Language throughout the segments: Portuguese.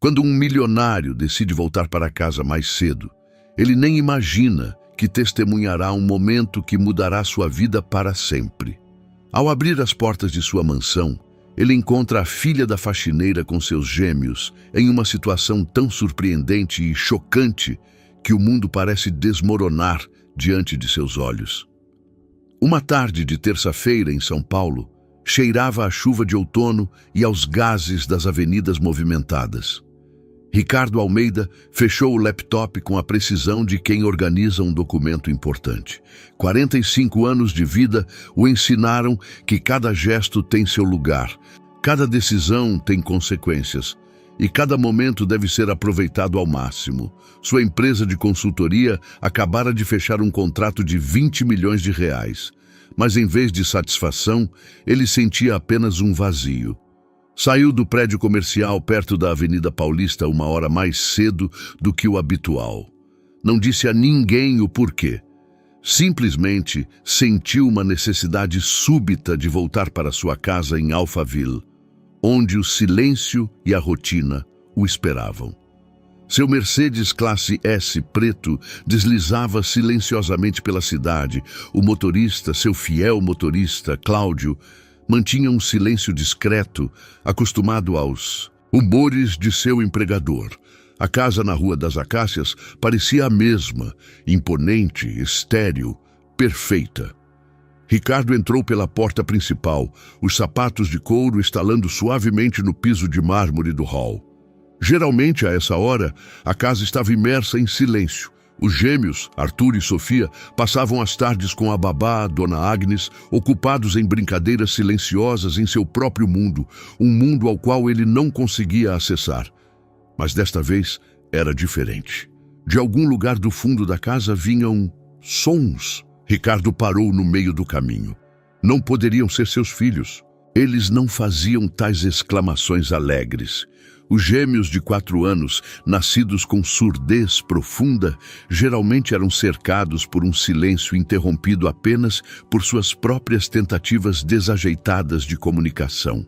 Quando um milionário decide voltar para casa mais cedo, ele nem imagina que testemunhará um momento que mudará sua vida para sempre. Ao abrir as portas de sua mansão, ele encontra a filha da faxineira com seus gêmeos em uma situação tão surpreendente e chocante que o mundo parece desmoronar diante de seus olhos. Uma tarde de terça-feira em São Paulo, cheirava a chuva de outono e aos gases das avenidas movimentadas. Ricardo Almeida fechou o laptop com a precisão de quem organiza um documento importante. 45 anos de vida o ensinaram que cada gesto tem seu lugar, cada decisão tem consequências e cada momento deve ser aproveitado ao máximo. Sua empresa de consultoria acabara de fechar um contrato de 20 milhões de reais, mas em vez de satisfação, ele sentia apenas um vazio. Saiu do prédio comercial perto da Avenida Paulista 1 hora mais cedo do que o habitual. Não disse a ninguém o porquê. Simplesmente sentiu uma necessidade súbita de voltar para sua casa em Alphaville, onde o silêncio e a rotina o esperavam. Seu Mercedes classe S preto deslizava silenciosamente pela cidade. O motorista, seu fiel motorista, Cláudio, mantinha um silêncio discreto, acostumado aos humores de seu empregador. A casa na Rua das Acácias parecia a mesma, imponente, estéril, perfeita. Ricardo entrou pela porta principal, os sapatos de couro estalando suavemente no piso de mármore do hall. Geralmente, a essa hora, a casa estava imersa em silêncio. Os gêmeos, Arthur e Sofia, passavam as tardes com a babá, Dona Agnes, ocupados em brincadeiras silenciosas em seu próprio mundo, um mundo ao qual ele não conseguia acessar. Mas desta vez era diferente. De algum lugar do fundo da casa vinham sons. Ricardo parou no meio do caminho. Não poderiam ser seus filhos. Eles não faziam tais exclamações alegres. Os gêmeos de 4 anos, nascidos com surdez profunda, geralmente eram cercados por um silêncio interrompido apenas por suas próprias tentativas desajeitadas de comunicação.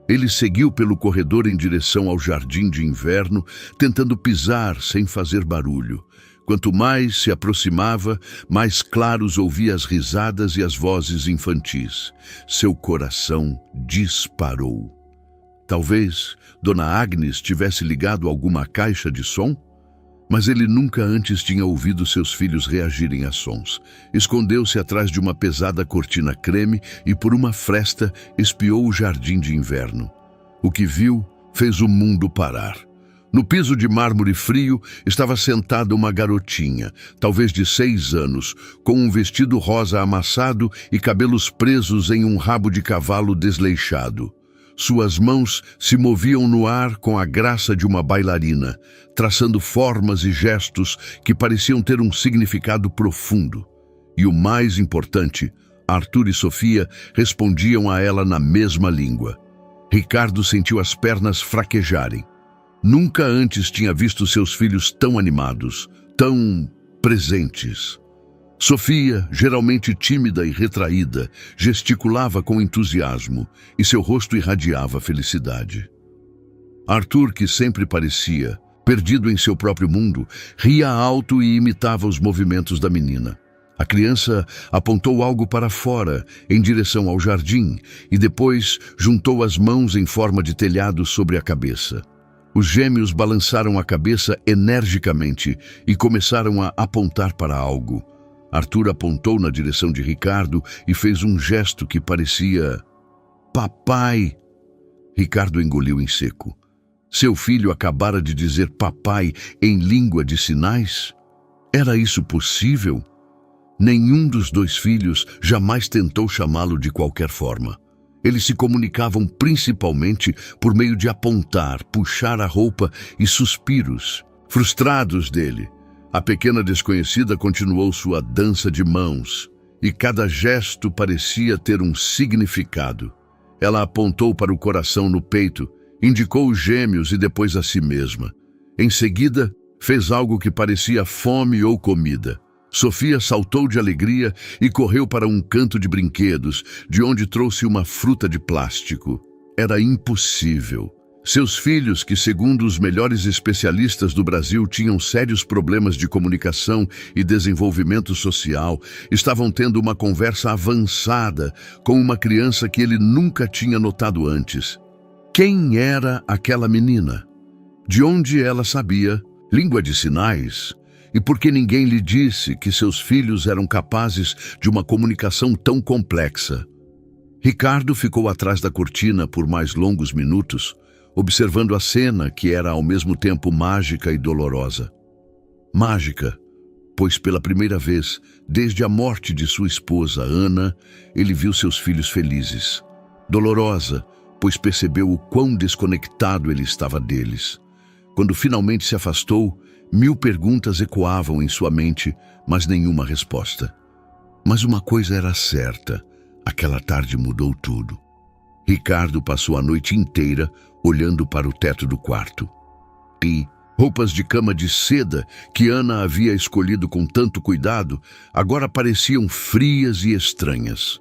Ele seguiu pelo corredor em direção ao jardim de inverno, tentando pisar sem fazer barulho. Quanto mais se aproximava, mais claros ouvia as risadas e as vozes infantis. Seu coração disparou. Talvez Dona Agnes tivesse ligado alguma caixa de som, mas ele nunca antes tinha ouvido seus filhos reagirem a sons. Escondeu-se atrás de uma pesada cortina creme e por uma fresta espiou o jardim de inverno. O que viu fez o mundo parar. No piso de mármore frio estava sentada uma garotinha, talvez de 6 anos, com um vestido rosa amassado e cabelos presos em um rabo de cavalo desleixado. Suas mãos se moviam no ar com a graça de uma bailarina, traçando formas e gestos que pareciam ter um significado profundo. E o mais importante, Arthur e Sofia respondiam a ela na mesma língua. Ricardo sentiu as pernas fraquejarem. Nunca antes tinha visto seus filhos tão animados, tão presentes. Sofia, geralmente tímida e retraída, gesticulava com entusiasmo e seu rosto irradiava felicidade. Arthur, que sempre parecia perdido em seu próprio mundo, ria alto e imitava os movimentos da menina. A criança apontou algo para fora, em direção ao jardim, e depois juntou as mãos em forma de telhado sobre a cabeça. Os gêmeos balançaram a cabeça energicamente e começaram a apontar para algo. Arthur apontou na direção de Ricardo e fez um gesto que parecia papai. Ricardo engoliu em seco. Seu filho acabara de dizer papai em língua de sinais? Era isso possível? Nenhum dos 2 filhos jamais tentou chamá-lo de qualquer forma. Eles se comunicavam principalmente por meio de apontar, puxar a roupa e suspiros, frustrados dele. A pequena desconhecida continuou sua dança de mãos, e cada gesto parecia ter um significado. Ela apontou para o coração no peito, indicou os gêmeos e depois a si mesma. Em seguida, fez algo que parecia fome ou comida. Sofia saltou de alegria e correu para um canto de brinquedos, de onde trouxe uma fruta de plástico. Era impossível. Seus filhos, que segundo os melhores especialistas do Brasil tinham sérios problemas de comunicação e desenvolvimento social, estavam tendo uma conversa avançada com uma criança que ele nunca tinha notado antes. Quem era aquela menina? De onde ela sabia língua de sinais? E por que ninguém lhe disse que seus filhos eram capazes de uma comunicação tão complexa? Ricardo ficou atrás da cortina por mais longos minutos, observando a cena que era ao mesmo tempo mágica e dolorosa. Mágica, pois pela primeira vez, desde a morte de sua esposa, Ana, ele viu seus filhos felizes. Dolorosa, pois percebeu o quão desconectado ele estava deles. Quando finalmente se afastou, 1000 perguntas ecoavam em sua mente, mas nenhuma resposta. Mas uma coisa era certa, aquela tarde mudou tudo. Ricardo passou a noite inteira olhando para o teto do quarto. E roupas de cama de seda que Ana havia escolhido com tanto cuidado, agora pareciam frias e estranhas.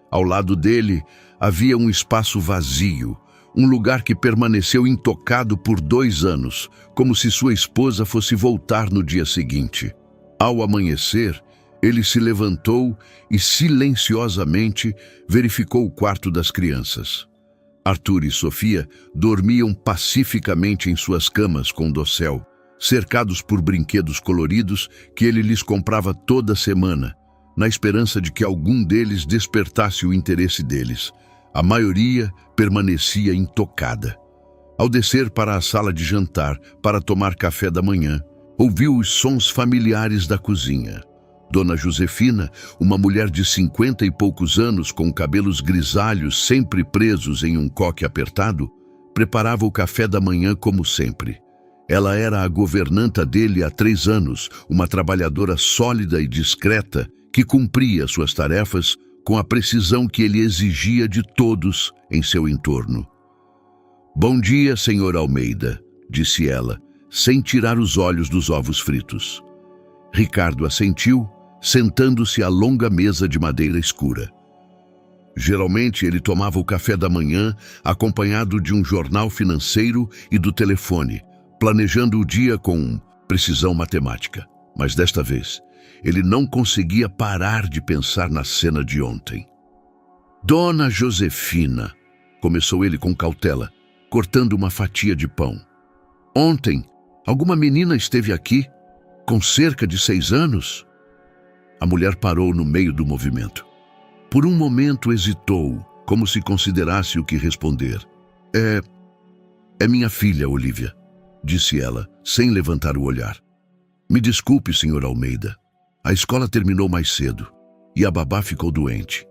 Ao lado dele havia um espaço vazio, um lugar que permaneceu intocado por 2 anos, como se sua esposa fosse voltar no dia seguinte. Ao amanhecer, ele se levantou e silenciosamente verificou o quarto das crianças. Arthur e Sofia dormiam pacificamente em suas camas com dossel, cercados por brinquedos coloridos que ele lhes comprava toda semana, na esperança de que algum deles despertasse o interesse deles. A maioria permanecia intocada. Ao descer para a sala de jantar para tomar café da manhã, ouviu os sons familiares da cozinha. Dona Josefina, uma mulher de 50 e poucos anos com cabelos grisalhos sempre presos em um coque apertado, preparava o café da manhã como sempre. Ela era a governanta dele há 3 anos, uma trabalhadora sólida e discreta que cumpria suas tarefas com a precisão que ele exigia de todos em seu entorno. "Bom dia, senhor Almeida", disse ela, sem tirar os olhos dos ovos fritos. Ricardo assentiu, sentando-se à longa mesa de madeira escura. Geralmente ele tomava o café da manhã acompanhado de um jornal financeiro e do telefone, planejando o dia com precisão matemática. Mas desta vez, ele não conseguia parar de pensar na cena de ontem. "Dona Josefina", começou ele com cautela, cortando uma fatia de pão. "Ontem, alguma menina esteve aqui, com cerca de 6 anos?" A mulher parou no meio do movimento. Por um momento hesitou, como se considerasse o que responder. É minha filha, Olívia", disse ela, sem levantar o olhar. "Me desculpe, senhor Almeida. A escola terminou mais cedo e a babá ficou doente.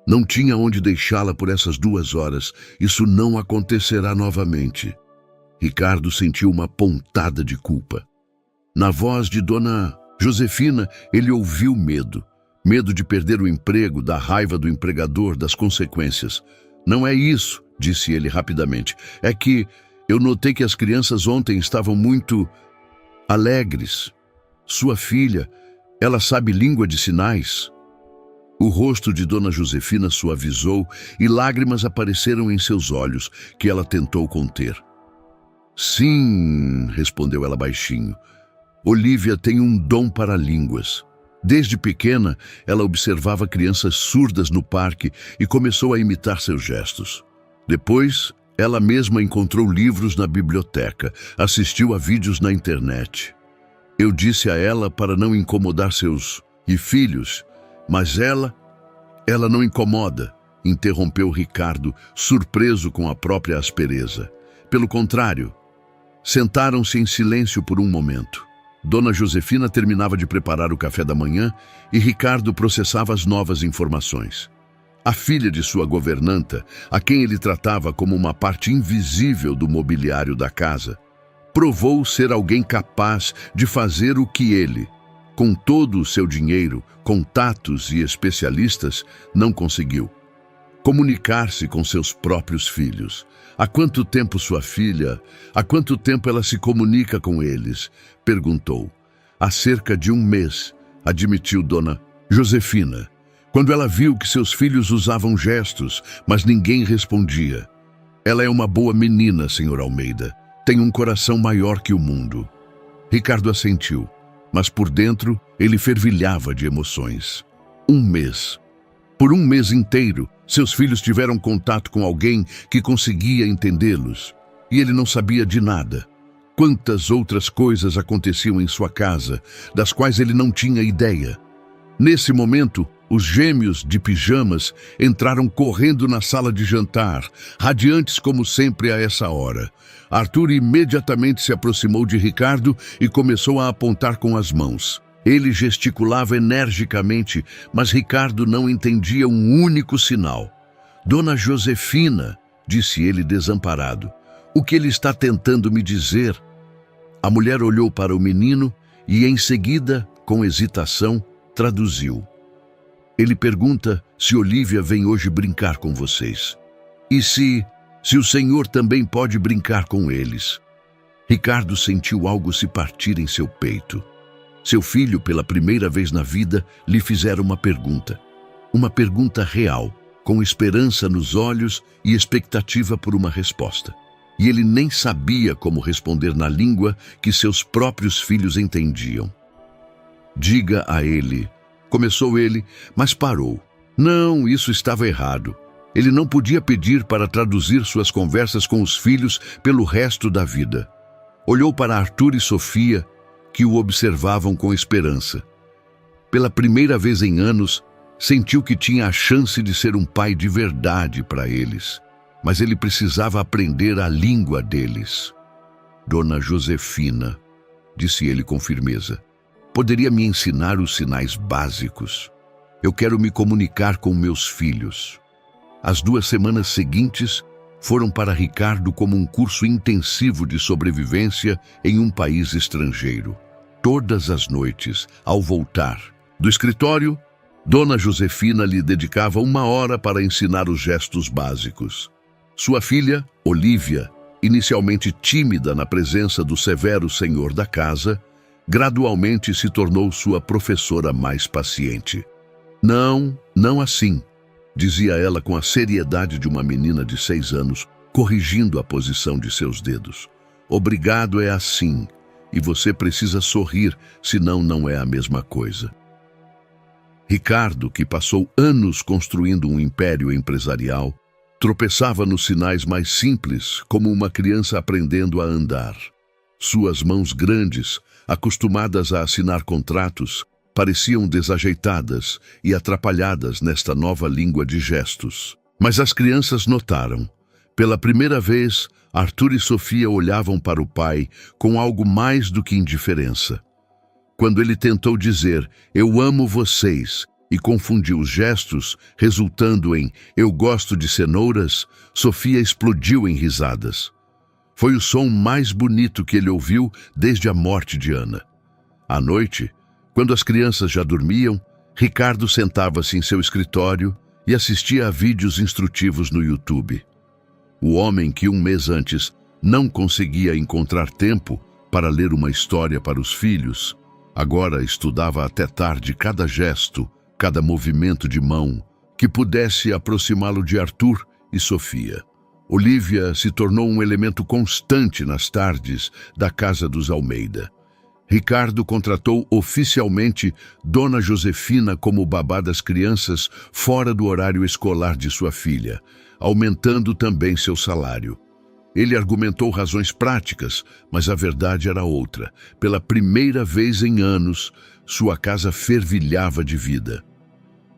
Não tinha onde deixá-la por essas 2 horas. Isso não acontecerá novamente." Ricardo sentiu uma pontada de culpa. Na voz de Dona Josefina, ele ouviu medo. Medo de perder o emprego, da raiva do empregador, das consequências. "Não é isso", disse ele rapidamente. "É que eu notei que as crianças ontem estavam muito alegres. Sua filha, ela sabe língua de sinais." O rosto de Dona Josefina suavizou e lágrimas apareceram em seus olhos, que ela tentou conter. "Sim", respondeu ela baixinho. "Olívia tem um dom para línguas. Desde pequena, ela observava crianças surdas no parque e começou a imitar seus gestos. Depois, ela mesma encontrou livros na biblioteca, assistiu a vídeos na internet. Eu disse a ela para não incomodar seus filhos, mas ela não incomoda", interrompeu Ricardo, surpreso com a própria aspereza. Pelo contrário, sentaram-se em silêncio por um momento. Dona Josefina terminava de preparar o café da manhã e Ricardo processava as novas informações. A filha de sua governanta, a quem ele tratava como uma parte invisível do mobiliário da casa, provou ser alguém capaz de fazer o que ele, com todo o seu dinheiro, contatos e especialistas, não conseguiu: comunicar-se com seus próprios filhos. "Há quanto tempo há quanto tempo ela se comunica com eles?" perguntou. "Há cerca de 1 mês", admitiu Dona Josefina, "quando ela viu que seus filhos usavam gestos, mas ninguém respondia. Ela é uma boa menina, Sr. Almeida. Tem um coração maior que o mundo. Ricardo assentiu, mas por dentro ele fervilhava de emoções. Um mês. Por um mês inteiro, seus filhos tiveram contato com alguém que conseguia entendê-los. E ele não sabia de nada. Quantas outras coisas aconteciam em sua casa, das quais ele não tinha ideia. Nesse momento, os gêmeos de pijamas entraram correndo na sala de jantar, radiantes como sempre a essa hora. Arthur imediatamente se aproximou de Ricardo e começou a apontar com as mãos. Ele gesticulava energicamente, mas Ricardo não entendia um único sinal. Dona Josefina, disse ele desamparado, o que ele está tentando me dizer? A mulher olhou para o menino e, em seguida, com hesitação, traduziu. Ele pergunta se Olívia vem hoje brincar com vocês. E se o senhor também pode brincar com eles. Ricardo sentiu algo se partir em seu peito. Seu filho, pela primeira vez na vida, lhe fizera uma pergunta. Uma pergunta real, com esperança nos olhos e expectativa por uma resposta. E ele nem sabia como responder na língua que seus próprios filhos entendiam. Diga a ele, começou ele, mas parou. Não, isso estava errado. Ele não podia pedir para traduzir suas conversas com os filhos pelo resto da vida. Olhou para Arthur e Sofia, que o observavam com esperança. Pela primeira vez em anos, sentiu que tinha a chance de ser um pai de verdade para eles. Mas ele precisava aprender a língua deles. Dona Josefina, disse ele com firmeza, poderia me ensinar os sinais básicos? Eu quero me comunicar com meus filhos. As 2 semanas seguintes foram para Ricardo como um curso intensivo de sobrevivência em um país estrangeiro. Todas as noites, ao voltar do escritório, Dona Josefina lhe dedicava 1 hora para ensinar os gestos básicos. Sua filha, Olívia, inicialmente tímida na presença do severo senhor da casa, gradualmente se tornou sua professora mais paciente. Não assim, dizia ela com a seriedade de uma menina de 6 anos, corrigindo a posição de seus dedos. Obrigado é assim, e você precisa sorrir, senão não é a mesma coisa. Ricardo, que passou anos construindo um império empresarial, tropeçava nos sinais mais simples, como uma criança aprendendo a andar. Suas mãos grandes, acostumadas a assinar contratos, pareciam desajeitadas e atrapalhadas nesta nova língua de gestos. Mas as crianças notaram. Pela primeira vez, Arthur e Sofia olhavam para o pai com algo mais do que indiferença. Quando ele tentou dizer, eu amo vocês, e confundiu os gestos, resultando em eu gosto de cenouras, Sofia explodiu em risadas. Foi o som mais bonito que ele ouviu desde a morte de Ana. À noite, quando as crianças já dormiam, Ricardo sentava-se em seu escritório e assistia a vídeos instrutivos no YouTube. O homem que 1 mês antes não conseguia encontrar tempo para ler uma história para os filhos, agora estudava até tarde cada gesto, cada movimento de mão, que pudesse aproximá-lo de Arthur e Sofia. Olívia se tornou um elemento constante nas tardes da casa dos Almeida. Ricardo contratou oficialmente Dona Josefina como babá das crianças fora do horário escolar de sua filha, aumentando também seu salário. Ele argumentou razões práticas, mas a verdade era outra. Pela primeira vez em anos, sua casa fervilhava de vida.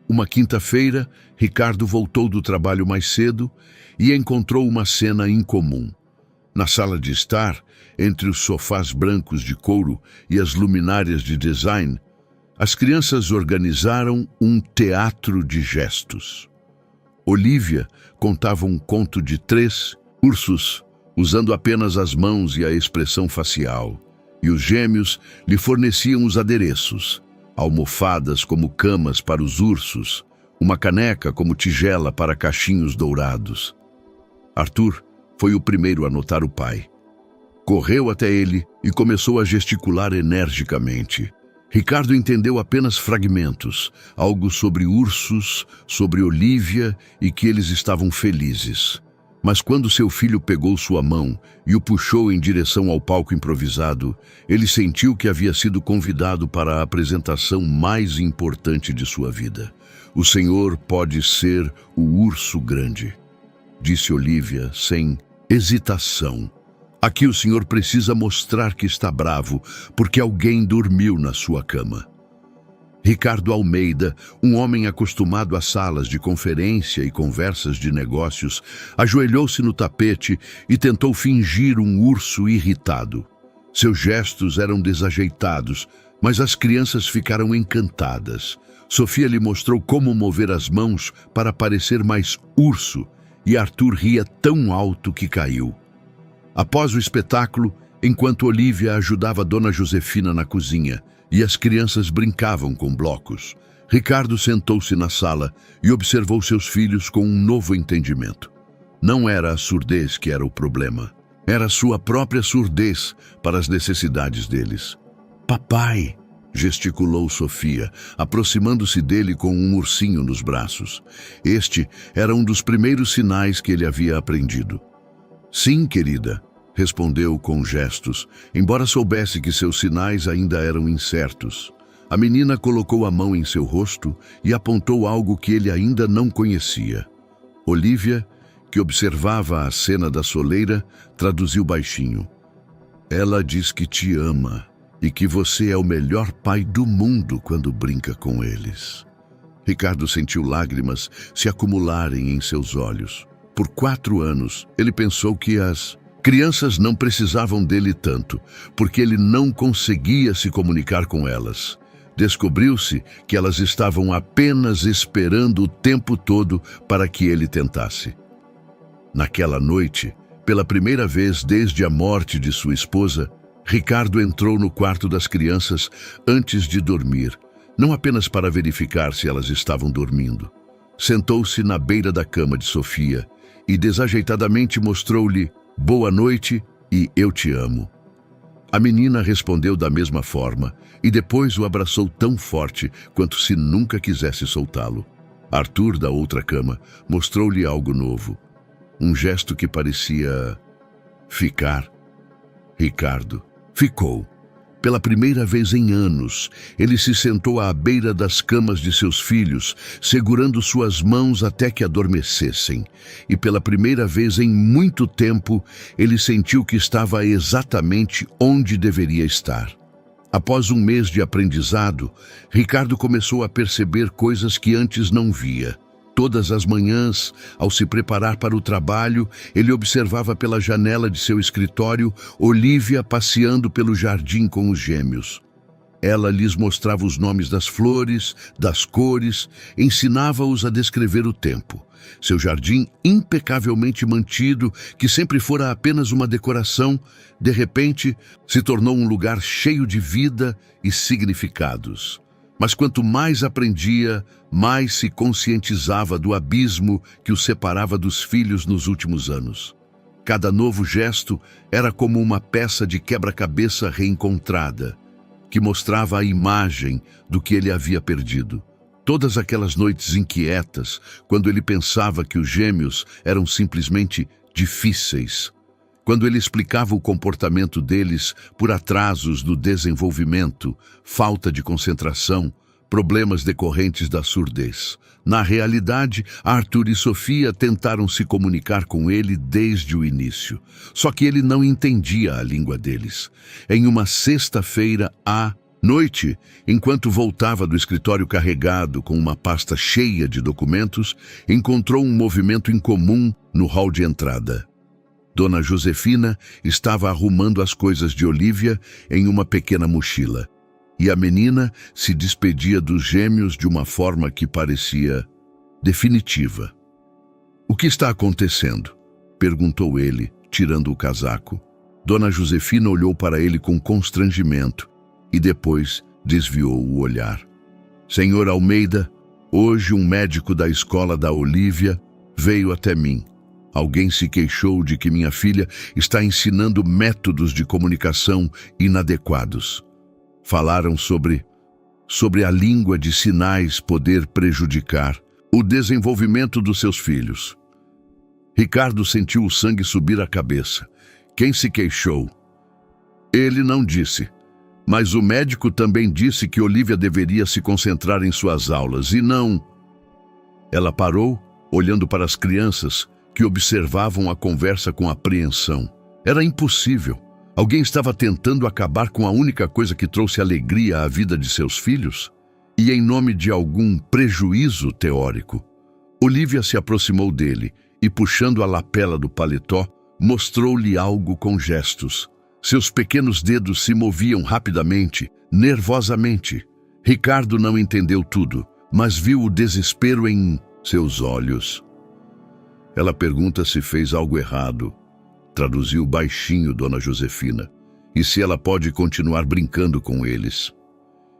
Uma quinta-feira, Ricardo voltou do trabalho mais cedo e encontrou uma cena incomum. Na sala de estar, entre os sofás brancos de couro e as luminárias de design, as crianças organizaram um teatro de gestos. Olívia contava um conto de 3 ursos, usando apenas as mãos e a expressão facial, e os gêmeos lhe forneciam os adereços, almofadas como camas para os ursos, uma caneca como tigela para cachinhos dourados. Arthur foi o primeiro a notar o pai. Correu até ele e começou a gesticular energicamente. Ricardo entendeu apenas fragmentos, algo sobre ursos, sobre Olívia e que eles estavam felizes. Mas quando seu filho pegou sua mão e o puxou em direção ao palco improvisado, ele sentiu que havia sido convidado para a apresentação mais importante de sua vida. O Senhor pode ser o urso grande, disse Olivia sem hesitação. Aqui o Senhor precisa mostrar que está bravo porque alguém dormiu na sua cama. Ricardo Almeida, um homem acostumado a salas de conferência e conversas de negócios, ajoelhou-se no tapete e tentou fingir um urso irritado. Seus gestos eram desajeitados, mas as crianças ficaram encantadas. Sofia lhe mostrou como mover as mãos para parecer mais urso, e Arthur ria tão alto que caiu. Após o espetáculo, enquanto Olivia ajudava Dona Josefina na cozinha e as crianças brincavam com blocos, Ricardo sentou-se na sala e observou seus filhos com um novo entendimento. Não era a surdez que era o problema, era sua própria surdez para as necessidades deles. "Papai!", gesticulou Sofia, aproximando-se dele com um ursinho nos braços. Este era um dos primeiros sinais que ele havia aprendido. "Sim, querida", respondeu com gestos, embora soubesse que seus sinais ainda eram incertos. A menina colocou a mão em seu rosto e apontou algo que ele ainda não conhecia. Olivia, que observava a cena da soleira, traduziu baixinho. "Ela diz que te ama e que você é o melhor pai do mundo quando brinca com eles." Ricardo sentiu lágrimas se acumularem em seus olhos. Por 4 anos, ele pensou que as crianças não precisavam dele tanto, porque ele não conseguia se comunicar com elas. Descobriu-se que elas estavam apenas esperando o tempo todo para que ele tentasse. Naquela noite, pela primeira vez desde a morte de sua esposa, Ricardo entrou no quarto das crianças antes de dormir, não apenas para verificar se elas estavam dormindo. Sentou-se na beira da cama de Sofia e desajeitadamente mostrou-lhe "boa noite" e "eu te amo". A menina respondeu da mesma forma e depois o abraçou tão forte quanto se nunca quisesse soltá-lo. Arthur, da outra cama, mostrou-lhe algo novo, um gesto que parecia ficar. Ricardo ficou. Pela primeira vez em anos, ele se sentou à beira das camas de seus filhos, segurando suas mãos até que adormecessem. E pela primeira vez em muito tempo, ele sentiu que estava exatamente onde deveria estar. Após um mês de aprendizado, Ricardo começou a perceber coisas que antes não via. Todas as manhãs, ao se preparar para o trabalho, ele observava pela janela de seu escritório Olivia passeando pelo jardim com os gêmeos. Ela lhes mostrava os nomes das flores, das cores, ensinava-os a descrever o tempo. Seu jardim, impecavelmente mantido, que sempre fora apenas uma decoração, de repente se tornou um lugar cheio de vida e significados. Mas quanto mais aprendia, mais se conscientizava do abismo que o separava dos filhos nos últimos anos. Cada novo gesto era como uma peça de quebra-cabeça reencontrada, que mostrava a imagem do que ele havia perdido. Todas aquelas noites inquietas, quando ele pensava que os gêmeos eram simplesmente difíceis, quando ele explicava o comportamento deles por atrasos do desenvolvimento, falta de concentração, problemas decorrentes da surdez. Na realidade, Arthur e Sofia tentaram se comunicar com ele desde o início, só que ele não entendia a língua deles. Em uma sexta-feira à noite, enquanto voltava do escritório carregado com uma pasta cheia de documentos, encontrou um movimento incomum no hall de entrada. Dona Josefina estava arrumando as coisas de Olivia em uma pequena mochila, e a menina se despedia dos gêmeos de uma forma que parecia definitiva. "O que está acontecendo?", perguntou ele, tirando o casaco. Dona Josefina olhou para ele com constrangimento e depois desviou o olhar. "Senhor Almeida, hoje um médico da escola da Olivia veio até mim. Alguém se queixou de que minha filha está ensinando métodos de comunicação inadequados. Falaram sobre a língua de sinais poder prejudicar o desenvolvimento dos seus filhos." Ricardo sentiu o sangue subir à cabeça. Quem se queixou? Ele não disse. Mas o médico também disse que Olivia deveria se concentrar em suas aulas e não... Ela parou, olhando para as crianças, que observavam a conversa com apreensão. Era impossível. Alguém estava tentando acabar com a única coisa que trouxe alegria à vida de seus filhos? E em nome de algum prejuízo teórico? Olivia se aproximou dele e, puxando a lapela do paletó, mostrou-lhe algo com gestos. Seus pequenos dedos se moviam rapidamente, nervosamente. Ricardo não entendeu tudo, mas viu o desespero em seus olhos. Ela pergunta se fez algo errado, traduziu baixinho Dona Josefina, e se ela pode continuar brincando com eles.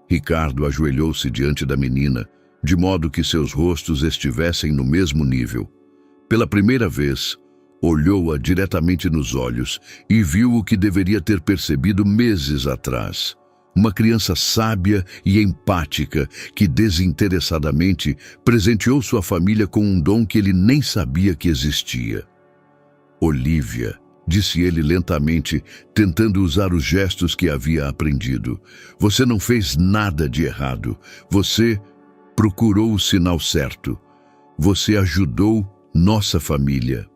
Ricardo ajoelhou-se diante da menina, de modo que seus rostos estivessem no mesmo nível. Pela primeira vez, olhou-a diretamente nos olhos e viu o que deveria ter percebido meses atrás. Uma criança sábia e empática que desinteressadamente presenteou sua família com um dom que ele nem sabia que existia. Olivia, disse ele lentamente, tentando usar os gestos que havia aprendido. Você não fez nada de errado. Você procurou o sinal certo. Você ajudou nossa família.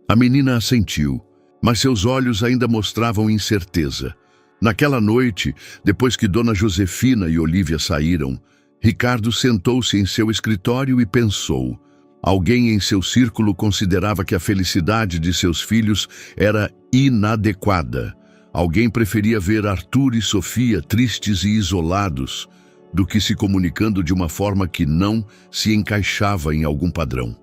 A menina assentiu, mas seus olhos ainda mostravam incerteza. Naquela noite, depois que Dona Josefina e Olivia saíram, Ricardo sentou-se em seu escritório e pensou. Alguém em seu círculo considerava que a felicidade de seus filhos era inadequada. Alguém preferia ver Arthur e Sofia tristes e isolados do que se comunicando de uma forma que não se encaixava em algum padrão.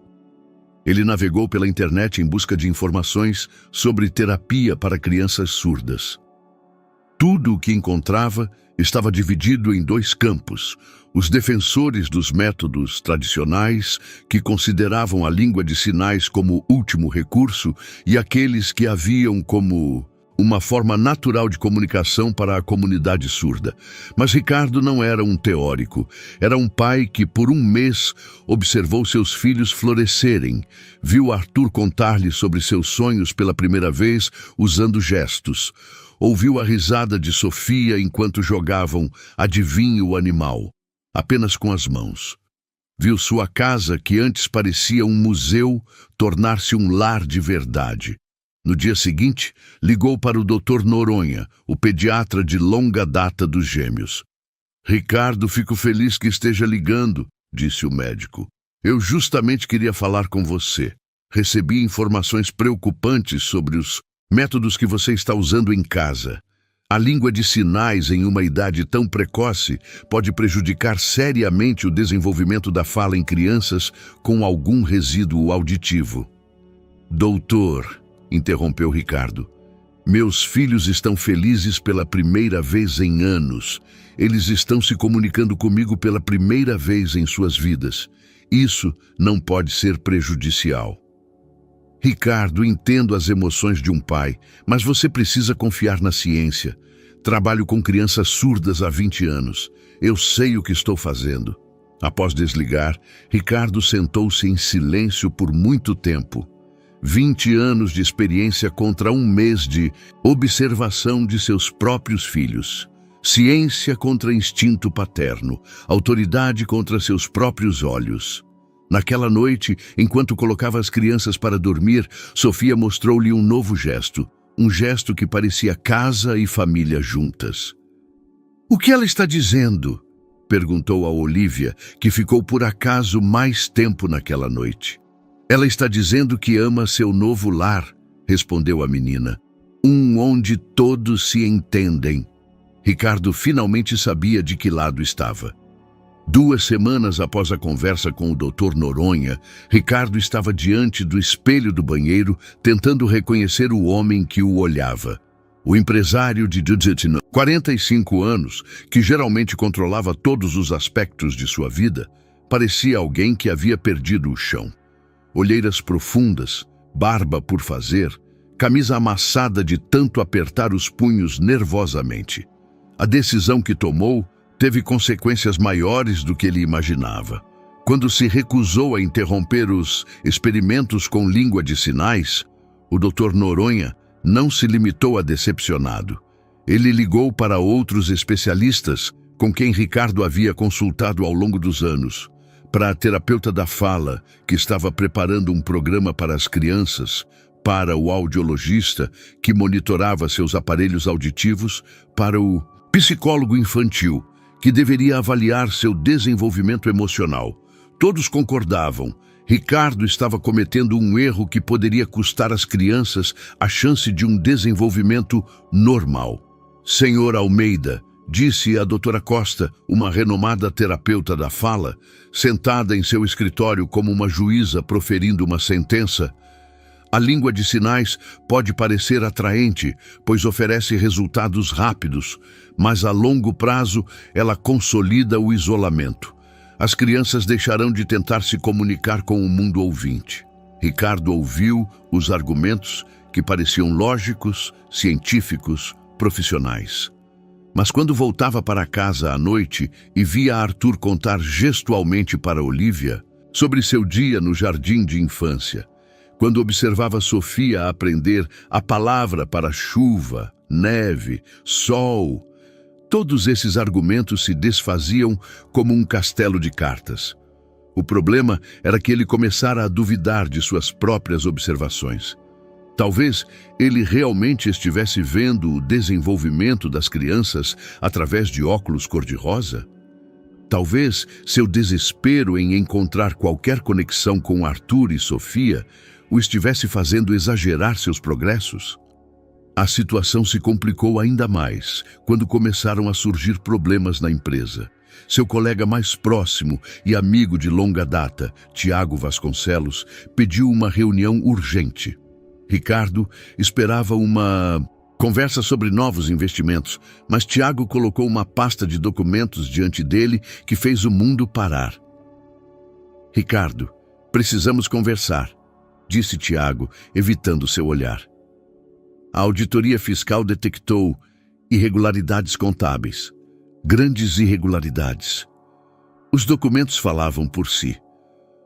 Ele navegou pela internet em busca de informações sobre terapia para crianças surdas. Tudo o que encontrava estava dividido em dois campos: os defensores dos métodos tradicionais, que consideravam a língua de sinais como último recurso, e aqueles que a viam como uma forma natural de comunicação para a comunidade surda. Mas Ricardo não era um teórico. Era um pai que, por um mês, observou seus filhos florescerem. Viu Arthur contar-lhe sobre seus sonhos pela primeira vez, usando gestos. Ouviu a risada de Sofia enquanto jogavam Adivinhe o Animal, apenas com as mãos. Viu sua casa, que antes parecia um museu, tornar-se um lar de verdade. No dia seguinte, ligou para o Dr. Noronha, o pediatra de longa data dos gêmeos. Ricardo, fico feliz que esteja ligando, disse o médico. Eu justamente queria falar com você. Recebi informações preocupantes sobre os métodos que você está usando em casa. A língua de sinais em uma idade tão precoce pode prejudicar seriamente o desenvolvimento da fala em crianças com algum resíduo auditivo. Doutor, interrompeu Ricardo, meus filhos estão felizes pela primeira vez em anos. Eles estão se comunicando comigo pela primeira vez em suas vidas. Isso não pode ser prejudicial. Ricardo, entendo as emoções de um pai, mas você precisa confiar na ciência. Trabalho com crianças surdas há 20 anos. Eu sei o que estou fazendo. Após desligar, Ricardo sentou-se em silêncio por muito tempo. 20 anos de experiência contra um mês de observação de seus próprios filhos. Ciência contra instinto paterno. Autoridade contra seus próprios olhos. Naquela noite, enquanto colocava as crianças para dormir, Sofia mostrou-lhe um novo gesto. Um gesto que parecia casa e família juntas. O que ela está dizendo? Perguntou a Olivia, que ficou por acaso mais tempo naquela noite. Ela está dizendo que ama seu novo lar, respondeu a menina. Um onde todos se entendem. Ricardo finalmente sabia de que lado estava. 2 semanas após a conversa com o Dr. Noronha, Ricardo estava diante do espelho do banheiro, tentando reconhecer o homem que o olhava. O empresário de 45 anos, que geralmente controlava todos os aspectos de sua vida, parecia alguém que havia perdido o chão. Olheiras profundas, barba por fazer, camisa amassada de tanto apertar os punhos nervosamente. A decisão que tomou teve consequências maiores do que ele imaginava. Quando se recusou a interromper os experimentos com língua de sinais, o Dr. Noronha não se limitou a decepcionado. Ele ligou para outros especialistas com quem Ricardo havia consultado ao longo dos anos, para a terapeuta da fala, que estava preparando um programa para as crianças, para o audiologista, que monitorava seus aparelhos auditivos, para o psicólogo infantil, que deveria avaliar seu desenvolvimento emocional. Todos concordavam. Ricardo estava cometendo um erro que poderia custar às crianças a chance de um desenvolvimento normal. Senhor Almeida, disse a doutora Costa, uma renomada terapeuta da fala, sentada em seu escritório como uma juíza proferindo uma sentença, a língua de sinais pode parecer atraente, pois oferece resultados rápidos, mas a longo prazo ela consolida o isolamento. As crianças deixarão de tentar se comunicar com o mundo ouvinte. Ricardo ouviu os argumentos que pareciam lógicos, científicos, profissionais. Mas quando voltava para casa à noite e via Arthur contar gestualmente para Olívia sobre seu dia no jardim de infância, quando observava Sofia aprender a palavra para chuva, neve, sol, todos esses argumentos se desfaziam como um castelo de cartas. O problema era que ele começara a duvidar de suas próprias observações. Talvez ele realmente estivesse vendo o desenvolvimento das crianças através de óculos cor-de-rosa. Talvez seu desespero em encontrar qualquer conexão com Arthur e Sofia o estivesse fazendo exagerar seus progressos. A situação se complicou ainda mais quando começaram a surgir problemas na empresa. Seu colega mais próximo e amigo de longa data, Tiago Vasconcelos, pediu uma reunião urgente. Ricardo esperava uma conversa sobre novos investimentos, mas Tiago colocou uma pasta de documentos diante dele que fez o mundo parar. Ricardo, precisamos conversar, disse Tiago, evitando seu olhar. A auditoria fiscal detectou irregularidades contábeis, grandes irregularidades. Os documentos falavam por si.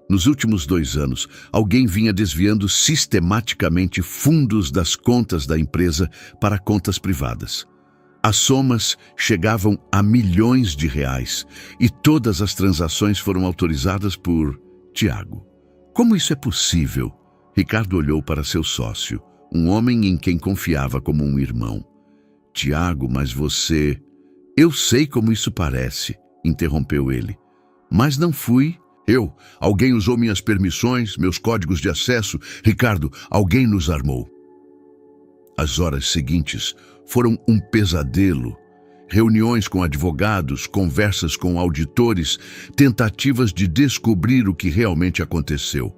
Nos últimos 2 anos, alguém vinha desviando sistematicamente fundos das contas da empresa para contas privadas. As somas chegavam a milhões de reais e todas as transações foram autorizadas por Tiago. Como isso é possível? Ricardo olhou para seu sócio, um homem em quem confiava como um irmão. Tiago, mas você... Eu sei como isso parece, interrompeu ele. Mas não fui eu. Alguém usou minhas permissões, meus códigos de acesso. Ricardo, alguém nos armou. As horas seguintes foram um pesadelo. Reuniões com advogados, conversas com auditores, tentativas de descobrir o que realmente aconteceu.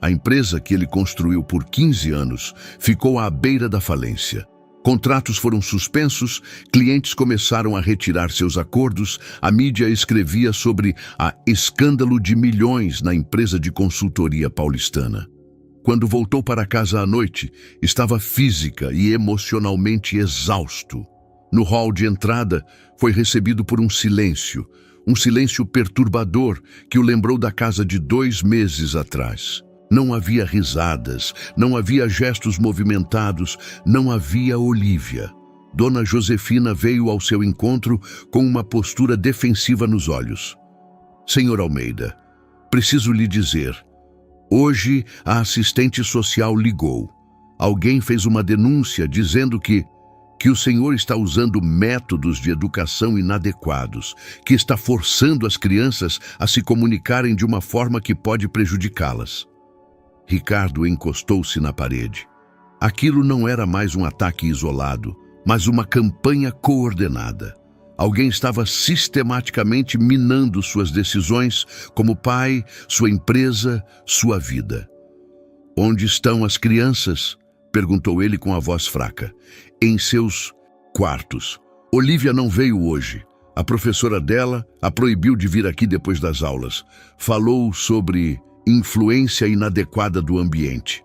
A empresa que ele construiu por 15 anos ficou à beira da falência. Contratos foram suspensos, clientes começaram a retirar seus acordos, a mídia escrevia sobre a escândalo de milhões na empresa de consultoria paulistana. Quando voltou para casa à noite, estava física e emocionalmente exausto. No hall de entrada, foi recebido por um silêncio perturbador que o lembrou da casa de 2 meses atrás. Não havia risadas, não havia gestos movimentados, não havia Olívia. Dona Josefina veio ao seu encontro com uma postura defensiva nos olhos. Senhor Almeida, preciso lhe dizer, hoje a assistente social ligou. Alguém fez uma denúncia dizendo que o senhor está usando métodos de educação inadequados, que está forçando as crianças a se comunicarem de uma forma que pode prejudicá-las. Ricardo encostou-se na parede. Aquilo não era mais um ataque isolado, mas uma campanha coordenada. Alguém estava sistematicamente minando suas decisões como pai, sua empresa, sua vida. Onde estão as crianças? Perguntou ele com a voz fraca. Em seus quartos. Olívia não veio hoje. A professora dela a proibiu de vir aqui depois das aulas. Falou sobre influência inadequada do ambiente.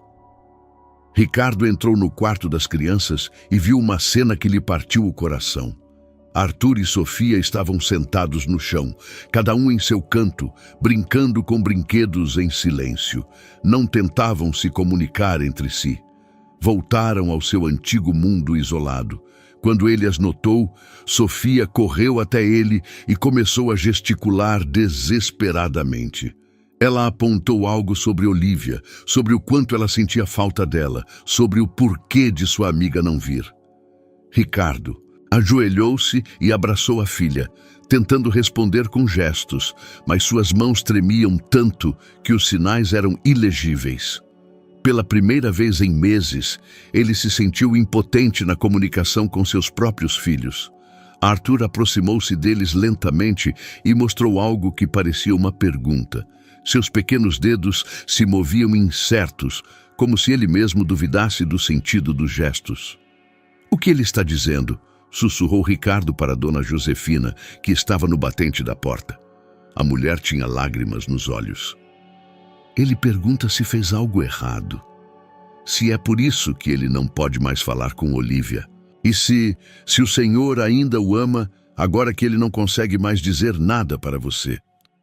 Ricardo entrou no quarto das crianças e viu uma cena que lhe partiu o coração. Arthur e Sofia estavam sentados no chão, cada um em seu canto, brincando com brinquedos em silêncio. Não tentavam se comunicar entre si. Voltaram ao seu antigo mundo isolado. Quando ele as notou, Sofia correu até ele e começou a gesticular desesperadamente. Ela apontou algo sobre Olívia, sobre o quanto ela sentia falta dela, sobre o porquê de sua amiga não vir. Ricardo ajoelhou-se e abraçou a filha, tentando responder com gestos, mas suas mãos tremiam tanto que os sinais eram ilegíveis. Pela primeira vez em meses, ele se sentiu impotente na comunicação com seus próprios filhos. Arthur aproximou-se deles lentamente e mostrou algo que parecia uma pergunta. Seus pequenos dedos se moviam incertos, como se ele mesmo duvidasse do sentido dos gestos. "O que ele está dizendo?", sussurrou Ricardo para Dona Josefina, que estava no batente da porta. A mulher tinha lágrimas nos olhos. "Ele pergunta se fez algo errado. Se é por isso que ele não pode mais falar com Olívia. E se o Senhor ainda o ama, agora que ele não consegue mais dizer nada para você."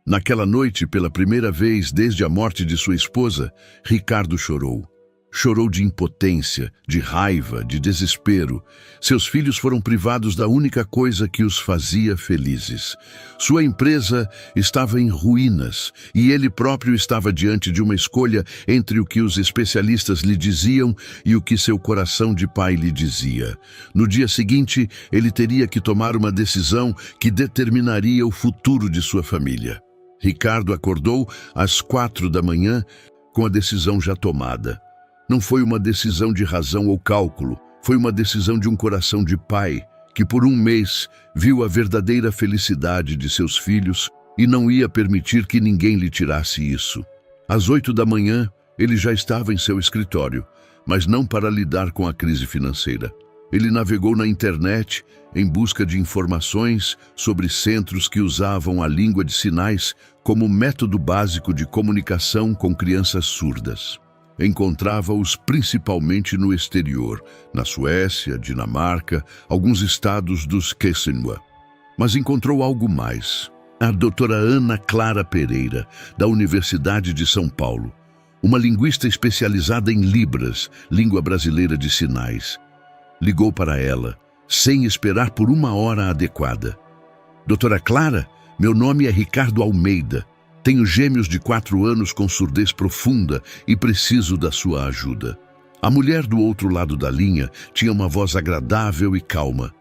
Naquela noite, pela primeira vez desde a morte de sua esposa, Ricardo chorou. Chorou de impotência, de raiva, de desespero. Seus filhos foram privados da única coisa que os fazia felizes. Sua empresa estava em ruínas e ele próprio estava diante de uma escolha entre o que os especialistas lhe diziam e o que seu coração de pai lhe dizia. No dia seguinte, ele teria que tomar uma decisão que determinaria o futuro de sua família. Ricardo acordou às 4 da manhã com a decisão já tomada. Não foi uma decisão de razão ou cálculo, foi uma decisão de um coração de pai que por um mês viu a verdadeira felicidade de seus filhos e não ia permitir que ninguém lhe tirasse isso. Às 8 da manhã, ele já estava em seu escritório, mas não para lidar com a crise financeira. Ele navegou na internet em busca de informações sobre centros que usavam a língua de sinais como método básico de comunicação com crianças surdas. Encontrava-os principalmente no exterior, na Suécia, Dinamarca, alguns estados dos Kessenwa. Mas encontrou algo mais. A doutora Ana Clara Pereira, da Universidade de São Paulo, uma linguista especializada em Libras, língua brasileira de sinais. Ligou para ela, sem esperar por uma hora adequada. "Doutora Clara, meu nome é Ricardo Almeida. Tenho gêmeos de 4 anos com surdez profunda e preciso da sua ajuda." A mulher do outro lado da linha tinha uma voz agradável e calma.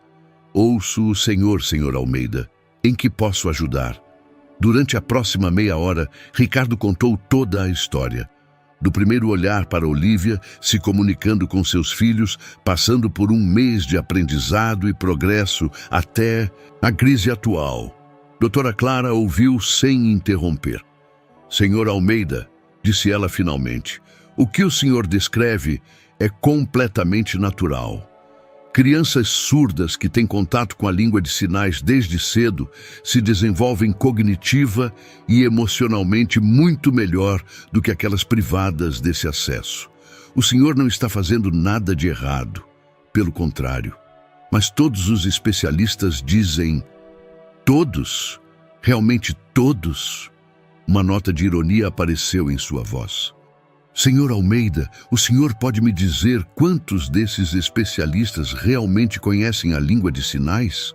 "Ouço o senhor, senhor Almeida. Em que posso ajudar?" Durante a próxima meia hora, Ricardo contou toda a história. Do primeiro olhar para Olívia, se comunicando com seus filhos, passando por um mês de aprendizado e progresso, até a crise atual. Doutora Clara ouviu sem interromper. "Senhor Almeida", disse ela finalmente, "o que o senhor descreve é completamente natural. Crianças surdas que têm contato com a língua de sinais desde cedo se desenvolvem cognitiva e emocionalmente muito melhor do que aquelas privadas desse acesso. O senhor não está fazendo nada de errado, pelo contrário. Mas todos os especialistas dizem... Todos? Realmente todos?" Uma nota de ironia apareceu em sua voz. "Senhor Almeida, o senhor pode me dizer quantos desses especialistas realmente conhecem a língua de sinais?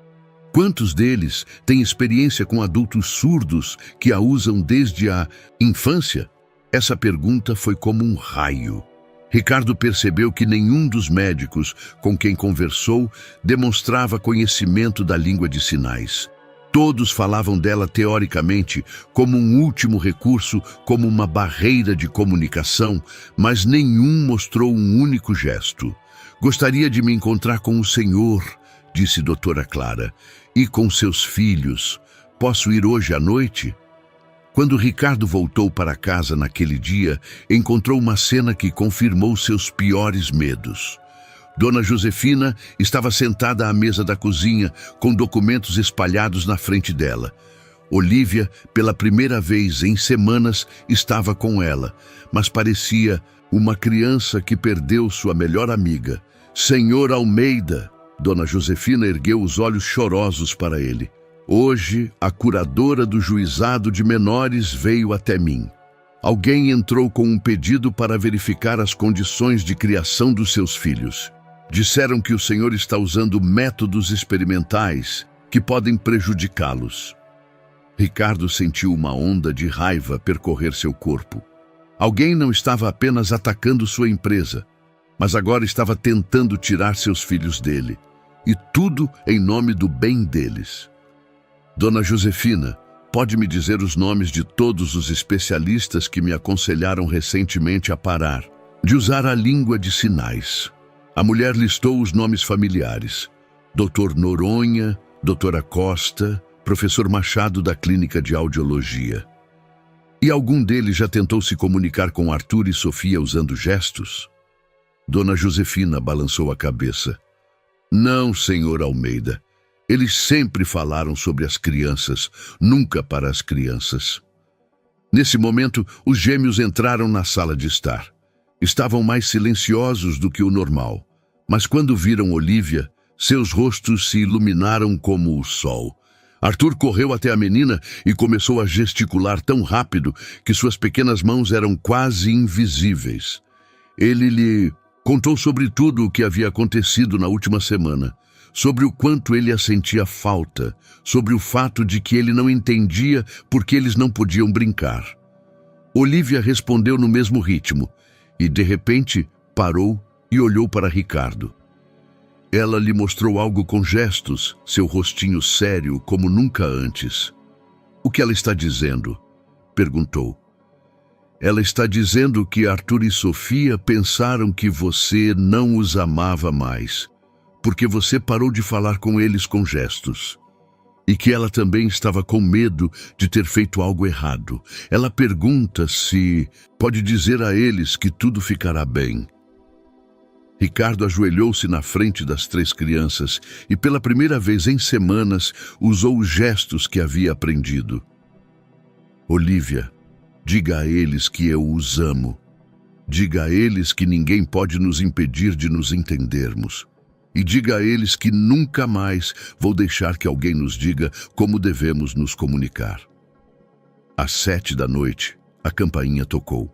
Quantos deles têm experiência com adultos surdos que a usam desde a infância?" Essa pergunta foi como um raio. Ricardo percebeu que nenhum dos médicos com quem conversou demonstrava conhecimento da língua de sinais. Todos falavam dela teoricamente como um último recurso, como uma barreira de comunicação, mas nenhum mostrou um único gesto. "Gostaria de me encontrar com o senhor", disse doutora Clara, "e com seus filhos. Posso ir hoje à noite?" Quando Ricardo voltou para casa naquele dia, encontrou uma cena que confirmou seus piores medos. Dona Josefina estava sentada à mesa da cozinha, com documentos espalhados na frente dela. Olívia, pela primeira vez em semanas, estava com ela, mas parecia uma criança que perdeu sua melhor amiga. "Senhor Almeida", Dona Josefina ergueu os olhos chorosos para ele. Hoje, a curadora do juizado de menores veio até mim. Alguém entrou com um pedido para verificar as condições de criação dos seus filhos. Disseram que o senhor está usando métodos experimentais que podem prejudicá-los. Ricardo sentiu uma onda de raiva percorrer seu corpo. Alguém não estava apenas atacando sua empresa, mas agora estava tentando tirar seus filhos dele. E tudo em nome do bem deles. Dona Josefina, pode me dizer os nomes de todos os especialistas que me aconselharam recentemente a parar de usar a língua de sinais? A mulher listou os nomes familiares. Dr. Noronha, Doutora Costa, Professor Machado da Clínica de Audiologia. E algum deles já tentou se comunicar com Arthur e Sofia usando gestos? Dona Josefina balançou a cabeça. Não, senhor Almeida. Eles sempre falaram sobre as crianças, nunca para as crianças. Nesse momento, os gêmeos entraram na sala de estar. Estavam mais silenciosos do que o normal, mas quando viram Olívia, seus rostos se iluminaram como o sol. Arthur correu até a menina e começou a gesticular tão rápido que suas pequenas mãos eram quase invisíveis. Ele lhe contou sobre tudo o que havia acontecido na última semana, sobre o quanto ele a sentia falta, sobre o fato de que ele não entendia por que eles não podiam brincar. Olívia respondeu no mesmo ritmo e, de repente, parou e olhou para Ricardo. Ela lhe mostrou algo com gestos, seu rostinho sério como nunca antes. O que ela está dizendo? Perguntou. Ela está dizendo que Arthur e Sofia pensaram que você não os amava mais, porque você parou de falar com eles com gestos. E que ela também estava com medo de ter feito algo errado. Ela pergunta se pode dizer a eles que tudo ficará bem. Ricardo ajoelhou-se na frente das 3 crianças e, pela primeira vez em semanas, usou os gestos que havia aprendido. Olívia, diga a eles que eu os amo. Diga a eles que ninguém pode nos impedir de nos entendermos. E diga a eles que nunca mais vou deixar que alguém nos diga como devemos nos comunicar. Às 7 da noite, a campainha tocou.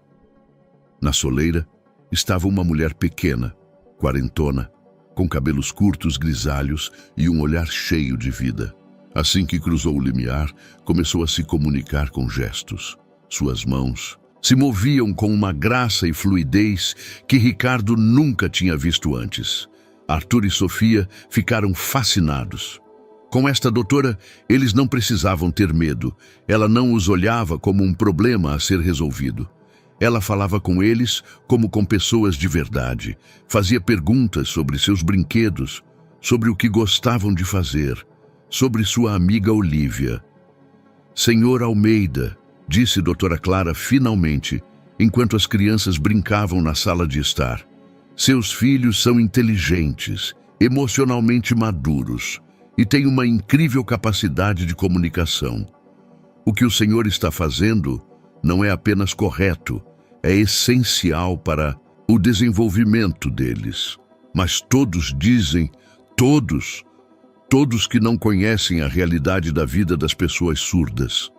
Na soleira estava uma mulher pequena, quarentona, com cabelos curtos grisalhos e um olhar cheio de vida. Assim que cruzou o limiar, começou a se comunicar com gestos. Suas mãos se moviam com uma graça e fluidez que Ricardo nunca tinha visto antes. Arthur e Sofia ficaram fascinados. Com esta doutora, eles não precisavam ter medo. Ela não os olhava como um problema a ser resolvido. Ela falava com eles como com pessoas de verdade. Fazia perguntas sobre seus brinquedos, sobre o que gostavam de fazer, sobre sua amiga Olívia. Senhor Almeida, disse doutora Clara finalmente, enquanto as crianças brincavam na sala de estar. Seus filhos são inteligentes, emocionalmente maduros e têm uma incrível capacidade de comunicação. O que o senhor está fazendo não é apenas correto, é essencial para o desenvolvimento deles. Mas todos dizem, todos que não conhecem a realidade da vida das pessoas surdas.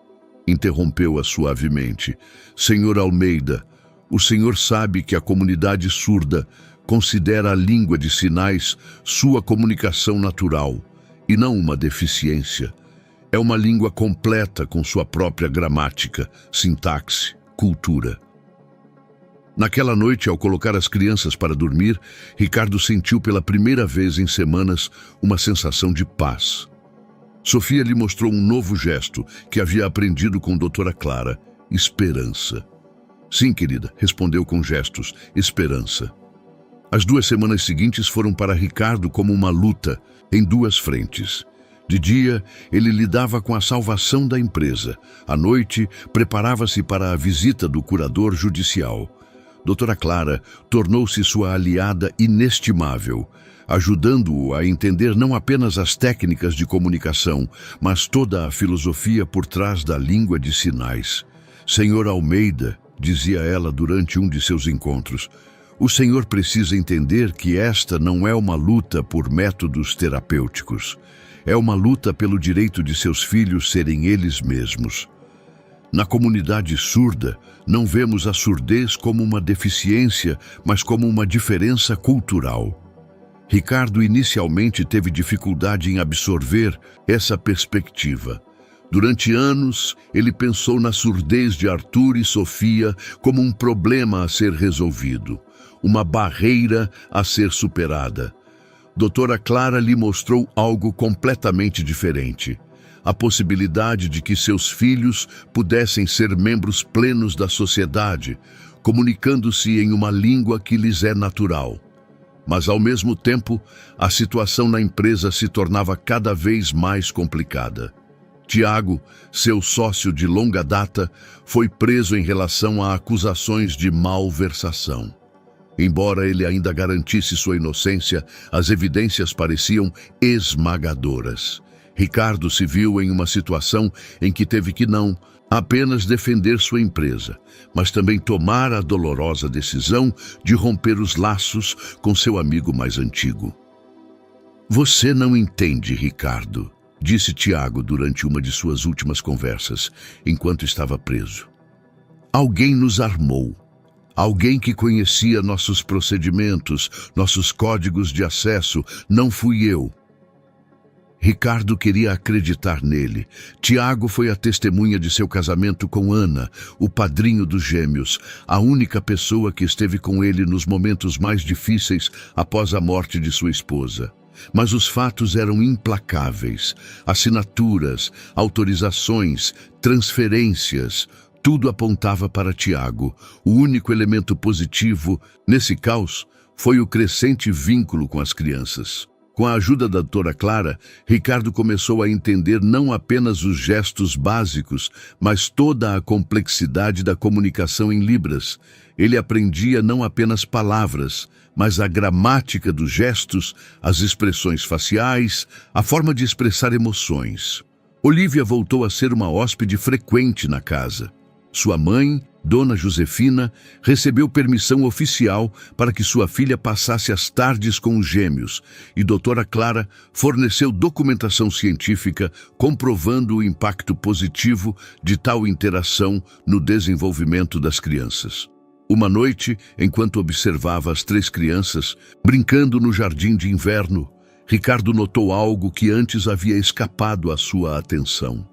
Interrompeu-a suavemente. Senhor Almeida, o senhor sabe que a comunidade surda considera a língua de sinais sua comunicação natural e não uma deficiência. É uma língua completa com sua própria gramática, sintaxe, cultura. Naquela noite, ao colocar as crianças para dormir, Ricardo sentiu pela primeira vez em semanas uma sensação de paz. Sofia lhe mostrou um novo gesto que havia aprendido com doutora Clara, esperança. Sim, querida, respondeu com gestos, esperança. As 2 semanas seguintes foram para Ricardo como uma luta, em 2 frentes. De dia, ele lidava com a salvação da empresa. À noite, preparava-se para a visita do curador judicial. Doutora Clara tornou-se sua aliada inestimável, ajudando-o a entender não apenas as técnicas de comunicação, mas toda a filosofia por trás da língua de sinais. Senhor Almeida, dizia ela durante um de seus encontros, O Senhor precisa entender que esta não é uma luta por métodos terapêuticos. É uma luta pelo direito de seus filhos serem eles mesmos. Na comunidade surda, não vemos a surdez como uma deficiência, mas como uma diferença cultural. Ricardo inicialmente teve dificuldade em absorver essa perspectiva. Durante anos, ele pensou na surdez de Arthur e Sofia como um problema a ser resolvido, uma barreira a ser superada. Doutora Clara lhe mostrou algo completamente diferente: a possibilidade de que seus filhos pudessem ser membros plenos da sociedade, comunicando-se em uma língua que lhes é natural. Mas, ao mesmo tempo, a situação na empresa se tornava cada vez mais complicada. Tiago, seu sócio de longa data, foi preso em relação a acusações de malversação. Embora ele ainda garantisse sua inocência, as evidências pareciam esmagadoras. Ricardo se viu em uma situação em que teve que não apenas defender sua empresa, mas também tomar a dolorosa decisão de romper os laços com seu amigo mais antigo. "Você não entende, Ricardo", disse Tiago durante uma de suas últimas conversas, enquanto estava preso. "Alguém nos armou. Alguém que conhecia nossos procedimentos, nossos códigos de acesso. Não fui eu." Ricardo queria acreditar nele. Tiago foi a testemunha de seu casamento com Ana, o padrinho dos gêmeos, a única pessoa que esteve com ele nos momentos mais difíceis após a morte de sua esposa. Mas os fatos eram implacáveis. Assinaturas, autorizações, transferências, tudo apontava para Tiago. O único elemento positivo nesse caos foi o crescente vínculo com as crianças. Com a ajuda da doutora Clara, Ricardo começou a entender não apenas os gestos básicos, mas toda a complexidade da comunicação em Libras. Ele aprendia não apenas palavras, mas a gramática dos gestos, as expressões faciais, a forma de expressar emoções. Olívia voltou a ser uma hóspede frequente na casa. Sua mãe, Dona Josefina, recebeu permissão oficial para que sua filha passasse as tardes com os gêmeos, e doutora Clara forneceu documentação científica comprovando o impacto positivo de tal interação no desenvolvimento das crianças. Uma noite, enquanto observava as 3 crianças brincando no jardim de inverno, Ricardo notou algo que antes havia escapado à sua atenção.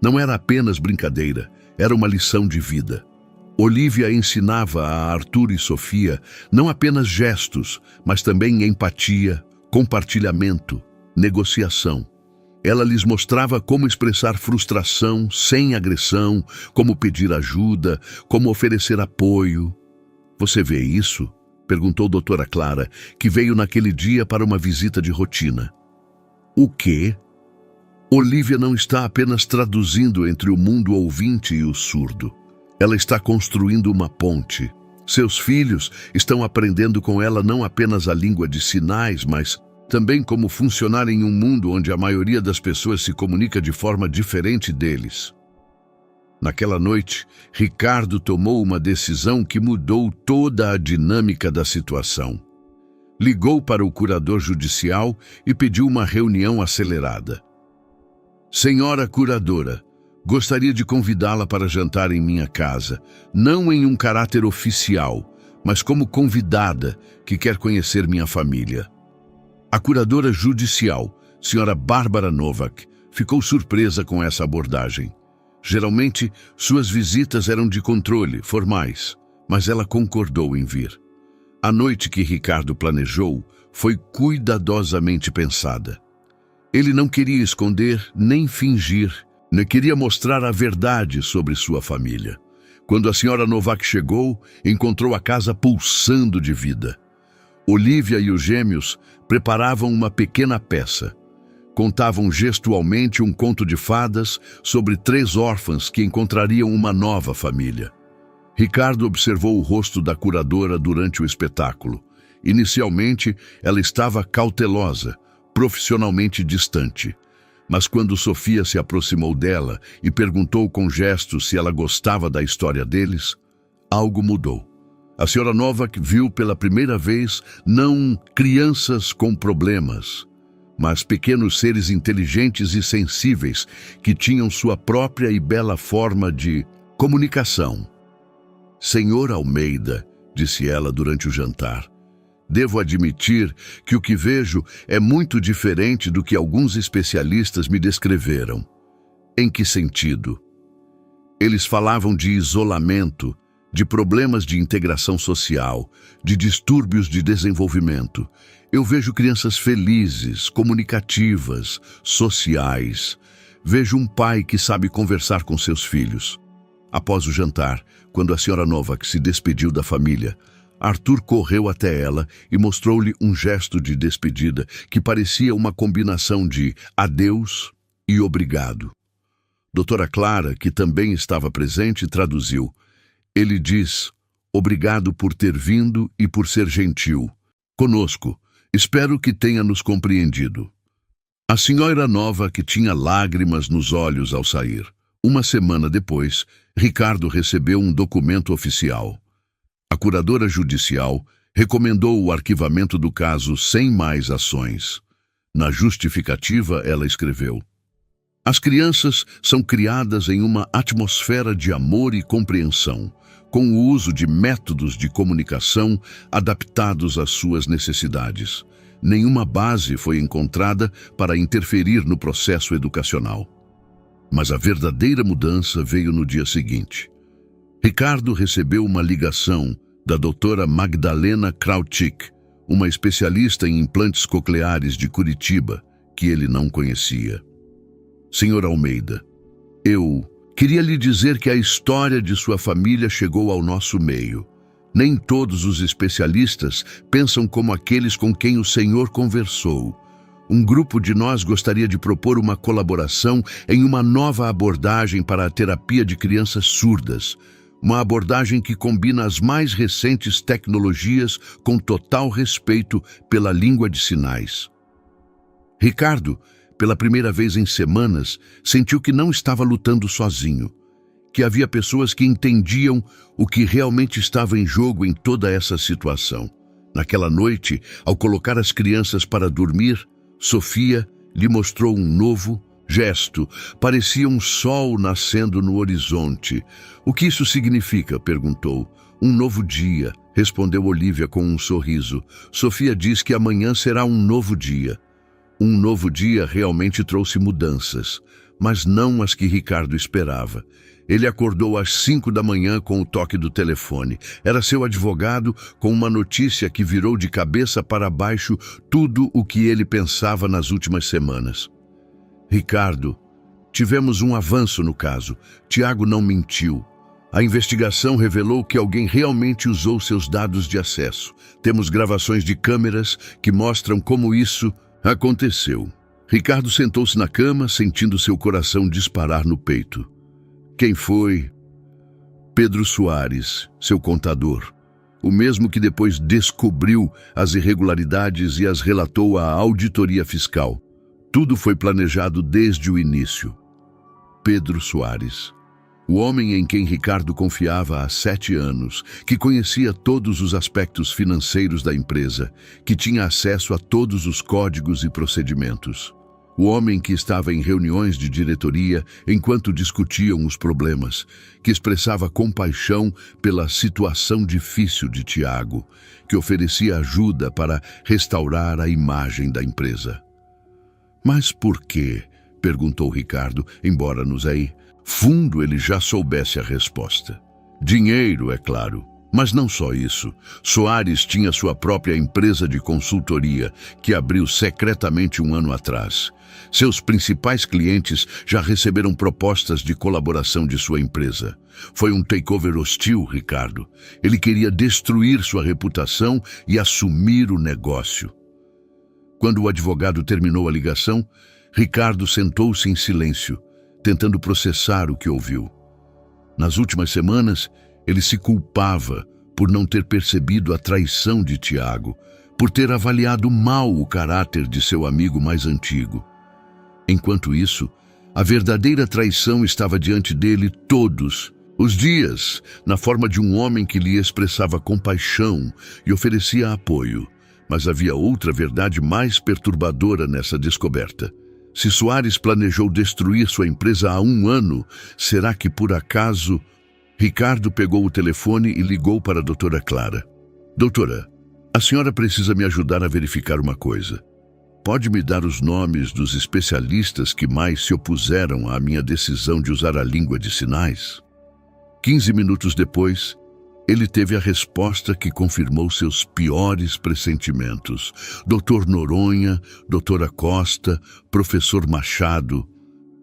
Não era apenas brincadeira, era uma lição de vida. Olívia ensinava a Arthur e Sofia não apenas gestos, mas também empatia, compartilhamento, negociação. Ela lhes mostrava como expressar frustração sem agressão, como pedir ajuda, como oferecer apoio. "Você vê isso?", perguntou doutora Clara, que veio naquele dia para uma visita de rotina. "O quê?" Olívia não está apenas traduzindo entre o mundo ouvinte e o surdo. Ela está construindo uma ponte. Seus filhos estão aprendendo com ela não apenas a língua de sinais, mas também como funcionar em um mundo onde a maioria das pessoas se comunica de forma diferente deles. Naquela noite, Ricardo tomou uma decisão que mudou toda a dinâmica da situação. Ligou para o curador judicial e pediu uma reunião acelerada. "Senhora curadora, gostaria de convidá-la para jantar em minha casa, não em um caráter oficial, mas como convidada que quer conhecer minha família." A curadora judicial, senhora Bárbara Novak, ficou surpresa com essa abordagem. Geralmente, suas visitas eram de controle, formais, mas ela concordou em vir. A noite que Ricardo planejou foi cuidadosamente pensada. Ele não queria esconder nem fingir, queria mostrar a verdade sobre sua família. Quando a senhora Novak chegou, encontrou a casa pulsando de vida. Olívia e os gêmeos preparavam uma pequena peça. Contavam gestualmente um conto de fadas sobre 3 órfãs que encontrariam uma nova família. Ricardo observou o rosto da curadora durante o espetáculo. Inicialmente, ela estava cautelosa, profissionalmente distante. Mas quando Sofia se aproximou dela e perguntou com gestos se ela gostava da história deles, algo mudou. A senhora Novak viu pela primeira vez não crianças com problemas, mas pequenos seres inteligentes e sensíveis que tinham sua própria e bela forma de comunicação. Senhor Almeida, disse ela durante o jantar, devo admitir que o que vejo é muito diferente do que alguns especialistas me descreveram. Em que sentido? Eles falavam de isolamento, de problemas de integração social, de distúrbios de desenvolvimento. Eu vejo crianças felizes, comunicativas, sociais. Vejo um pai que sabe conversar com seus filhos. Após o jantar, quando a senhora Novak se despediu da família, Arthur correu até ela e mostrou-lhe um gesto de despedida que parecia uma combinação de adeus e obrigado. Doutora Clara, que também estava presente, traduziu. Ele diz, obrigado por ter vindo e por ser gentil conosco. Espero que tenha nos compreendido. A senhora Novak tinha lágrimas nos olhos ao sair. Uma semana depois, Ricardo recebeu um documento oficial. A curadora judicial recomendou o arquivamento do caso sem mais ações. Na justificativa, ela escreveu: as crianças são criadas em uma atmosfera de amor e compreensão, com o uso de métodos de comunicação adaptados às suas necessidades. Nenhuma base foi encontrada para interferir no processo educacional. Mas a verdadeira mudança veio no dia seguinte. Ricardo recebeu uma ligação da doutora Magdalena Krautchik, uma especialista em implantes cocleares de Curitiba, que ele não conhecia. Senhor Almeida, eu queria lhe dizer que a história de sua família chegou ao nosso meio. Nem todos os especialistas pensam como aqueles com quem o senhor conversou. Um grupo de nós gostaria de propor uma colaboração em uma nova abordagem para a terapia de crianças surdas. Uma abordagem que combina as mais recentes tecnologias com total respeito pela língua de sinais. Ricardo, pela primeira vez em semanas, sentiu que não estava lutando sozinho, que havia pessoas que entendiam o que realmente estava em jogo em toda essa situação. Naquela noite, ao colocar as crianças para dormir, Sofia lhe mostrou um novo gesto. Parecia um sol nascendo no horizonte. O que isso significa? Perguntou. Um novo dia, respondeu Olívia com um sorriso. Sofia diz que amanhã será um novo dia. Um novo dia realmente trouxe mudanças, mas não as que Ricardo esperava. Ele acordou às 5 da manhã com o toque do telefone. Era seu advogado com uma notícia que virou de cabeça para baixo tudo o que ele pensava nas últimas semanas. Ricardo, tivemos um avanço no caso. Tiago não mentiu. A investigação revelou que alguém realmente usou seus dados de acesso. Temos gravações de câmeras que mostram como isso aconteceu. Ricardo sentou-se na cama, sentindo seu coração disparar no peito. Quem foi? Pedro Soares, seu contador. O mesmo que depois descobriu as irregularidades e as relatou à auditoria fiscal. Tudo foi planejado desde o início. Pedro Soares. O homem em quem Ricardo confiava há 7 anos, que conhecia todos os aspectos financeiros da empresa, que tinha acesso a todos os códigos e procedimentos. O homem que estava em reuniões de diretoria enquanto discutiam os problemas, que expressava compaixão pela situação difícil de Tiago, que oferecia ajuda para restaurar a imagem da empresa. Mas por quê? Perguntou Ricardo, embora no fundo ele já soubesse a resposta. Dinheiro, é claro. Mas não só isso. Soares tinha sua própria empresa de consultoria, que abriu secretamente 1 ano atrás. Seus principais clientes já receberam propostas de colaboração de sua empresa. Foi um takeover hostil, Ricardo. Ele queria destruir sua reputação e assumir o negócio. Quando o advogado terminou a ligação, Ricardo sentou-se em silêncio, tentando processar o que ouviu. Nas últimas semanas, ele se culpava por não ter percebido a traição de Tiago, por ter avaliado mal o caráter de seu amigo mais antigo. Enquanto isso, a verdadeira traição estava diante dele. Todos Os dias, na forma de um homem que lhe expressava compaixão e oferecia apoio. Mas havia outra verdade mais perturbadora nessa descoberta. Se Soares planejou destruir sua empresa há 1 ano, será que por acaso... Ricardo pegou o telefone e ligou para a doutora Clara. Doutora, a senhora precisa me ajudar a verificar uma coisa. Pode me dar os nomes dos especialistas que mais se opuseram à minha decisão de usar a língua de sinais? 15 minutos depois, ele teve a resposta que confirmou seus piores pressentimentos. Dr. Noronha, doutora Costa, professor Machado,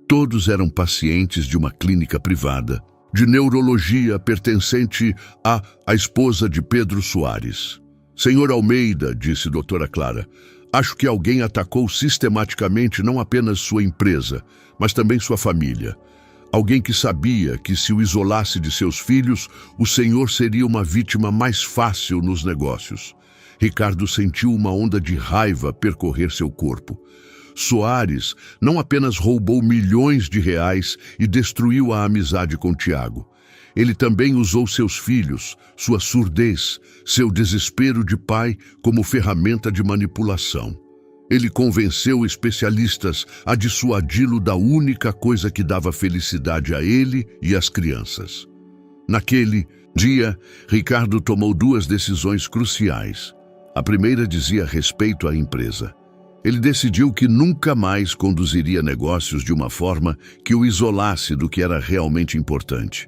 todos eram pacientes de uma clínica privada, de neurologia pertencente à esposa de Pedro Soares. Senhor Almeida, disse doutora Clara, acho que alguém atacou sistematicamente não apenas sua empresa, mas também sua família. Alguém que sabia que se o isolasse de seus filhos, o senhor seria uma vítima mais fácil nos negócios. Ricardo sentiu uma onda de raiva percorrer seu corpo. Soares não apenas roubou milhões de reais e destruiu a amizade com Tiago. Ele também usou seus filhos, sua surdez, seu desespero de pai como ferramenta de manipulação. Ele convenceu especialistas a dissuadi-lo da única coisa que dava felicidade a ele e às crianças. Naquele dia, Ricardo tomou 2 decisões cruciais. A primeira dizia respeito à empresa. Ele decidiu que nunca mais conduziria negócios de uma forma que o isolasse do que era realmente importante.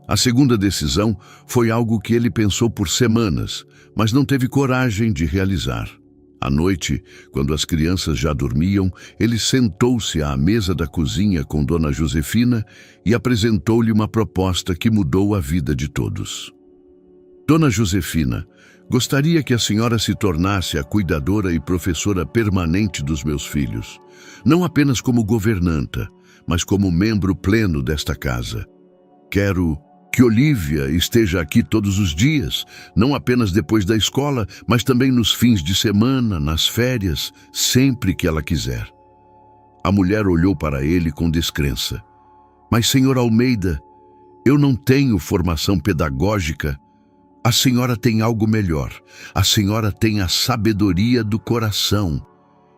A segunda decisão foi algo que ele pensou por semanas, mas não teve coragem de realizar. À noite, quando as crianças já dormiam, ele sentou-se à mesa da cozinha com Dona Josefina e apresentou-lhe uma proposta que mudou a vida de todos. Dona Josefina, gostaria que a senhora se tornasse a cuidadora e professora permanente dos meus filhos, não apenas como governanta, mas como membro pleno desta casa. Quero que Olívia esteja aqui todos os dias, não apenas depois da escola, mas também nos fins de semana, nas férias, sempre que ela quiser. A mulher olhou para ele com descrença. Mas, senhor Almeida, eu não tenho formação pedagógica. A senhora tem algo melhor. A senhora tem a sabedoria do coração.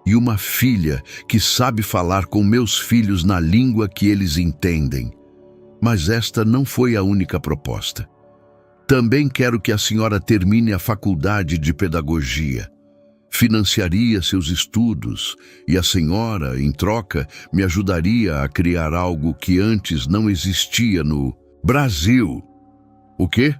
E uma filha que sabe falar com meus filhos na língua que eles entendem. Mas esta não foi a única proposta. Também quero que a senhora termine a faculdade de pedagogia. Financiaria seus estudos e a senhora, em troca, me ajudaria a criar algo que antes não existia no Brasil. O quê?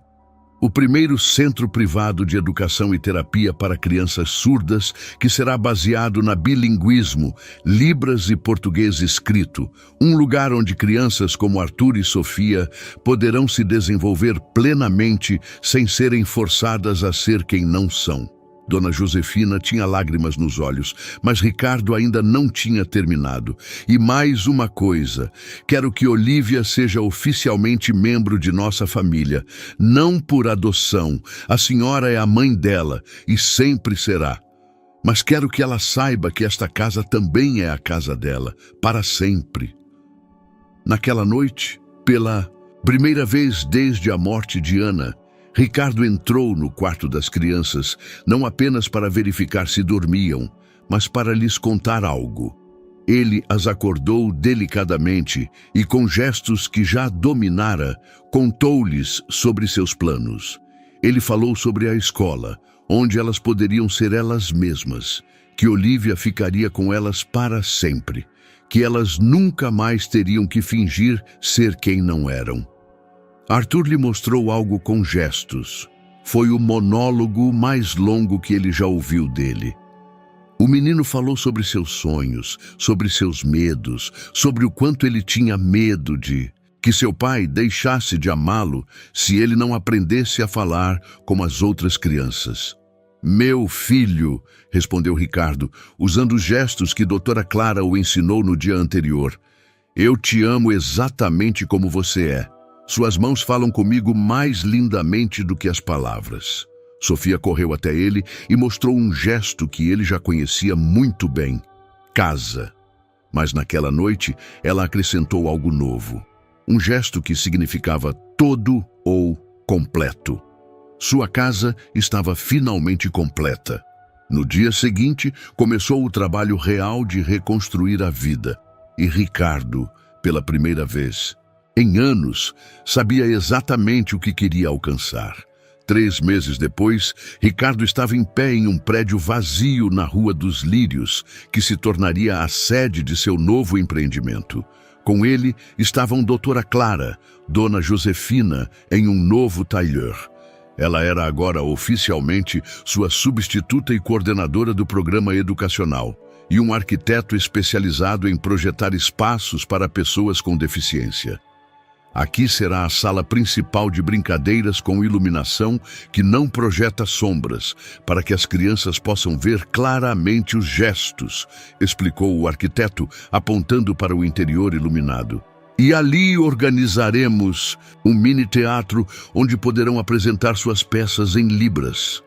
O primeiro centro privado de educação e terapia para crianças surdas, que será baseado na bilinguismo, Libras e português escrito, um lugar onde crianças como Arthur e Sofia poderão se desenvolver plenamente sem serem forçadas a ser quem não são. Dona Josefina tinha lágrimas nos olhos, mas Ricardo ainda não tinha terminado. E mais uma coisa, quero que Olívia seja oficialmente membro de nossa família, não por adoção. A senhora é a mãe dela e sempre será. Mas quero que ela saiba que esta casa também é a casa dela, para sempre. Naquela noite, pela primeira vez desde a morte de Ana, Ricardo entrou no quarto das crianças, não apenas para verificar se dormiam, mas para lhes contar algo. Ele as acordou delicadamente e, com gestos que já dominara, contou-lhes sobre seus planos. Ele falou sobre a escola, onde elas poderiam ser elas mesmas, que Olívia ficaria com elas para sempre, que elas nunca mais teriam que fingir ser quem não eram. Arthur lhe mostrou algo com gestos. Foi o monólogo mais longo que ele já ouviu dele. O menino falou sobre seus sonhos, sobre seus medos, sobre o quanto ele tinha medo de que seu pai deixasse de amá-lo se ele não aprendesse a falar como as outras crianças. Meu filho, respondeu Ricardo, usando os gestos que doutora Clara o ensinou no dia anterior. Eu te amo exatamente como você é. Suas mãos falam comigo mais lindamente do que as palavras. Sofia correu até ele e mostrou um gesto que ele já conhecia muito bem. Casa. Mas naquela noite, ela acrescentou algo novo. Um gesto que significava todo ou completo. Sua casa estava finalmente completa. No dia seguinte, começou o trabalho real de reconstruir a vida. E Ricardo, pela primeira vez, em anos, sabia exatamente o que queria alcançar. 3 meses depois, Ricardo estava em pé em um prédio vazio na Rua dos Lírios, que se tornaria a sede de seu novo empreendimento. Com ele estavam Doutora Clara, Dona Josefina, em um novo tailleur. Ela era agora oficialmente sua substituta e coordenadora do programa educacional, e um arquiteto especializado em projetar espaços para pessoas com deficiência. Aqui será a sala principal de brincadeiras com iluminação que não projeta sombras, para que as crianças possam ver claramente os gestos, explicou o arquiteto, apontando para o interior iluminado. E ali organizaremos um mini-teatro onde poderão apresentar suas peças em libras.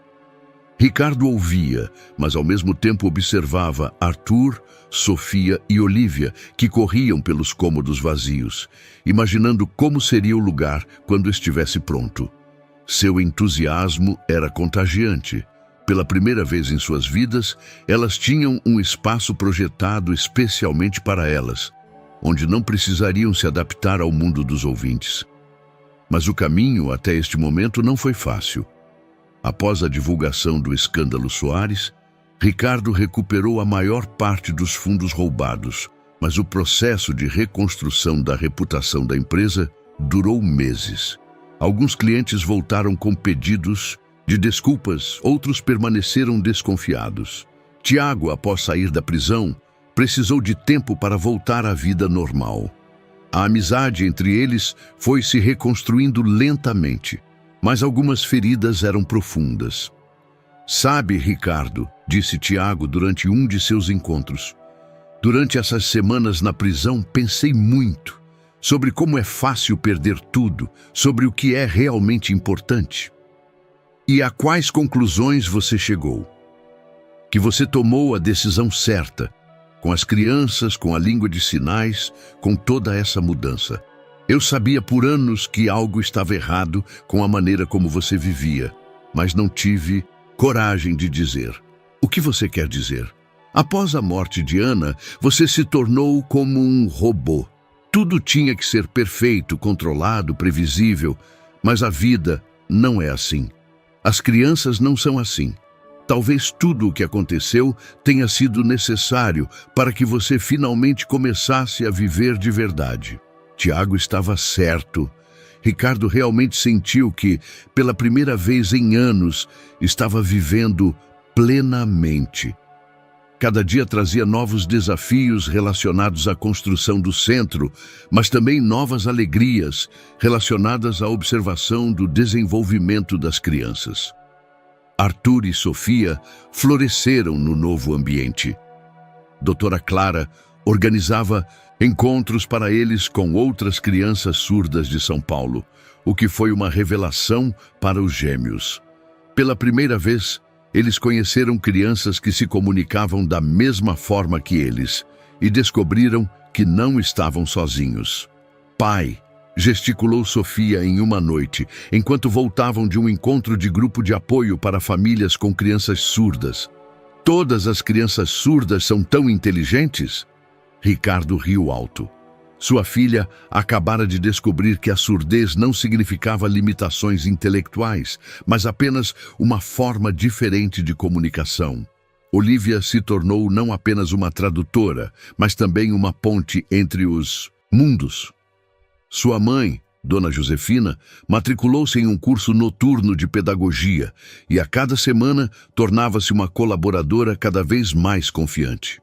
Ricardo ouvia, mas ao mesmo tempo observava Arthur, Sofia e Olívia, que corriam pelos cômodos vazios, imaginando como seria o lugar quando estivesse pronto. Seu entusiasmo era contagiante. Pela primeira vez em suas vidas, elas tinham um espaço projetado especialmente para elas, onde não precisariam se adaptar ao mundo dos ouvintes. Mas o caminho até este momento não foi fácil. Após a divulgação do escândalo Soares, Ricardo recuperou a maior parte dos fundos roubados, mas o processo de reconstrução da reputação da empresa durou meses. Alguns clientes voltaram com pedidos de desculpas, outros permaneceram desconfiados. Tiago, após sair da prisão, precisou de tempo para voltar à vida normal. A amizade entre eles foi se reconstruindo lentamente, mas algumas feridas eram profundas. Sabe, Ricardo, disse Tiago durante um de seus encontros, durante essas semanas na prisão pensei muito sobre como é fácil perder tudo, sobre o que é realmente importante. E a quais conclusões você chegou? Que você tomou a decisão certa, com as crianças, com a língua de sinais, com toda essa mudança. Eu sabia por anos que algo estava errado com a maneira como você vivia, mas não tive coragem de dizer. O que você quer dizer? Após a morte de Ana, você se tornou como um robô. Tudo tinha que ser perfeito, controlado, previsível, mas a vida não é assim. As crianças não são assim. Talvez tudo o que aconteceu tenha sido necessário para que você finalmente começasse a viver de verdade. Tiago estava certo. Ricardo realmente sentiu que, pela primeira vez em anos, estava vivendo plenamente. Cada dia trazia novos desafios relacionados à construção do centro, mas também novas alegrias relacionadas à observação do desenvolvimento das crianças. Arthur e Sofia floresceram no novo ambiente. Doutora Clara organizava encontros para eles com outras crianças surdas de São Paulo, o que foi uma revelação para os gêmeos. Pela primeira vez, eles conheceram crianças que se comunicavam da mesma forma que eles e descobriram que não estavam sozinhos. Pai, gesticulou Sofia em uma noite, enquanto voltavam de um encontro de grupo de apoio para famílias com crianças surdas. Todas as crianças surdas são tão inteligentes? Ricardo riu alto. Sua filha acabara de descobrir que a surdez não significava limitações intelectuais, mas apenas uma forma diferente de comunicação. Olívia se tornou não apenas uma tradutora, mas também uma ponte entre os mundos. Sua mãe, Dona Josefina, matriculou-se em um curso noturno de pedagogia e a cada semana tornava-se uma colaboradora cada vez mais confiante.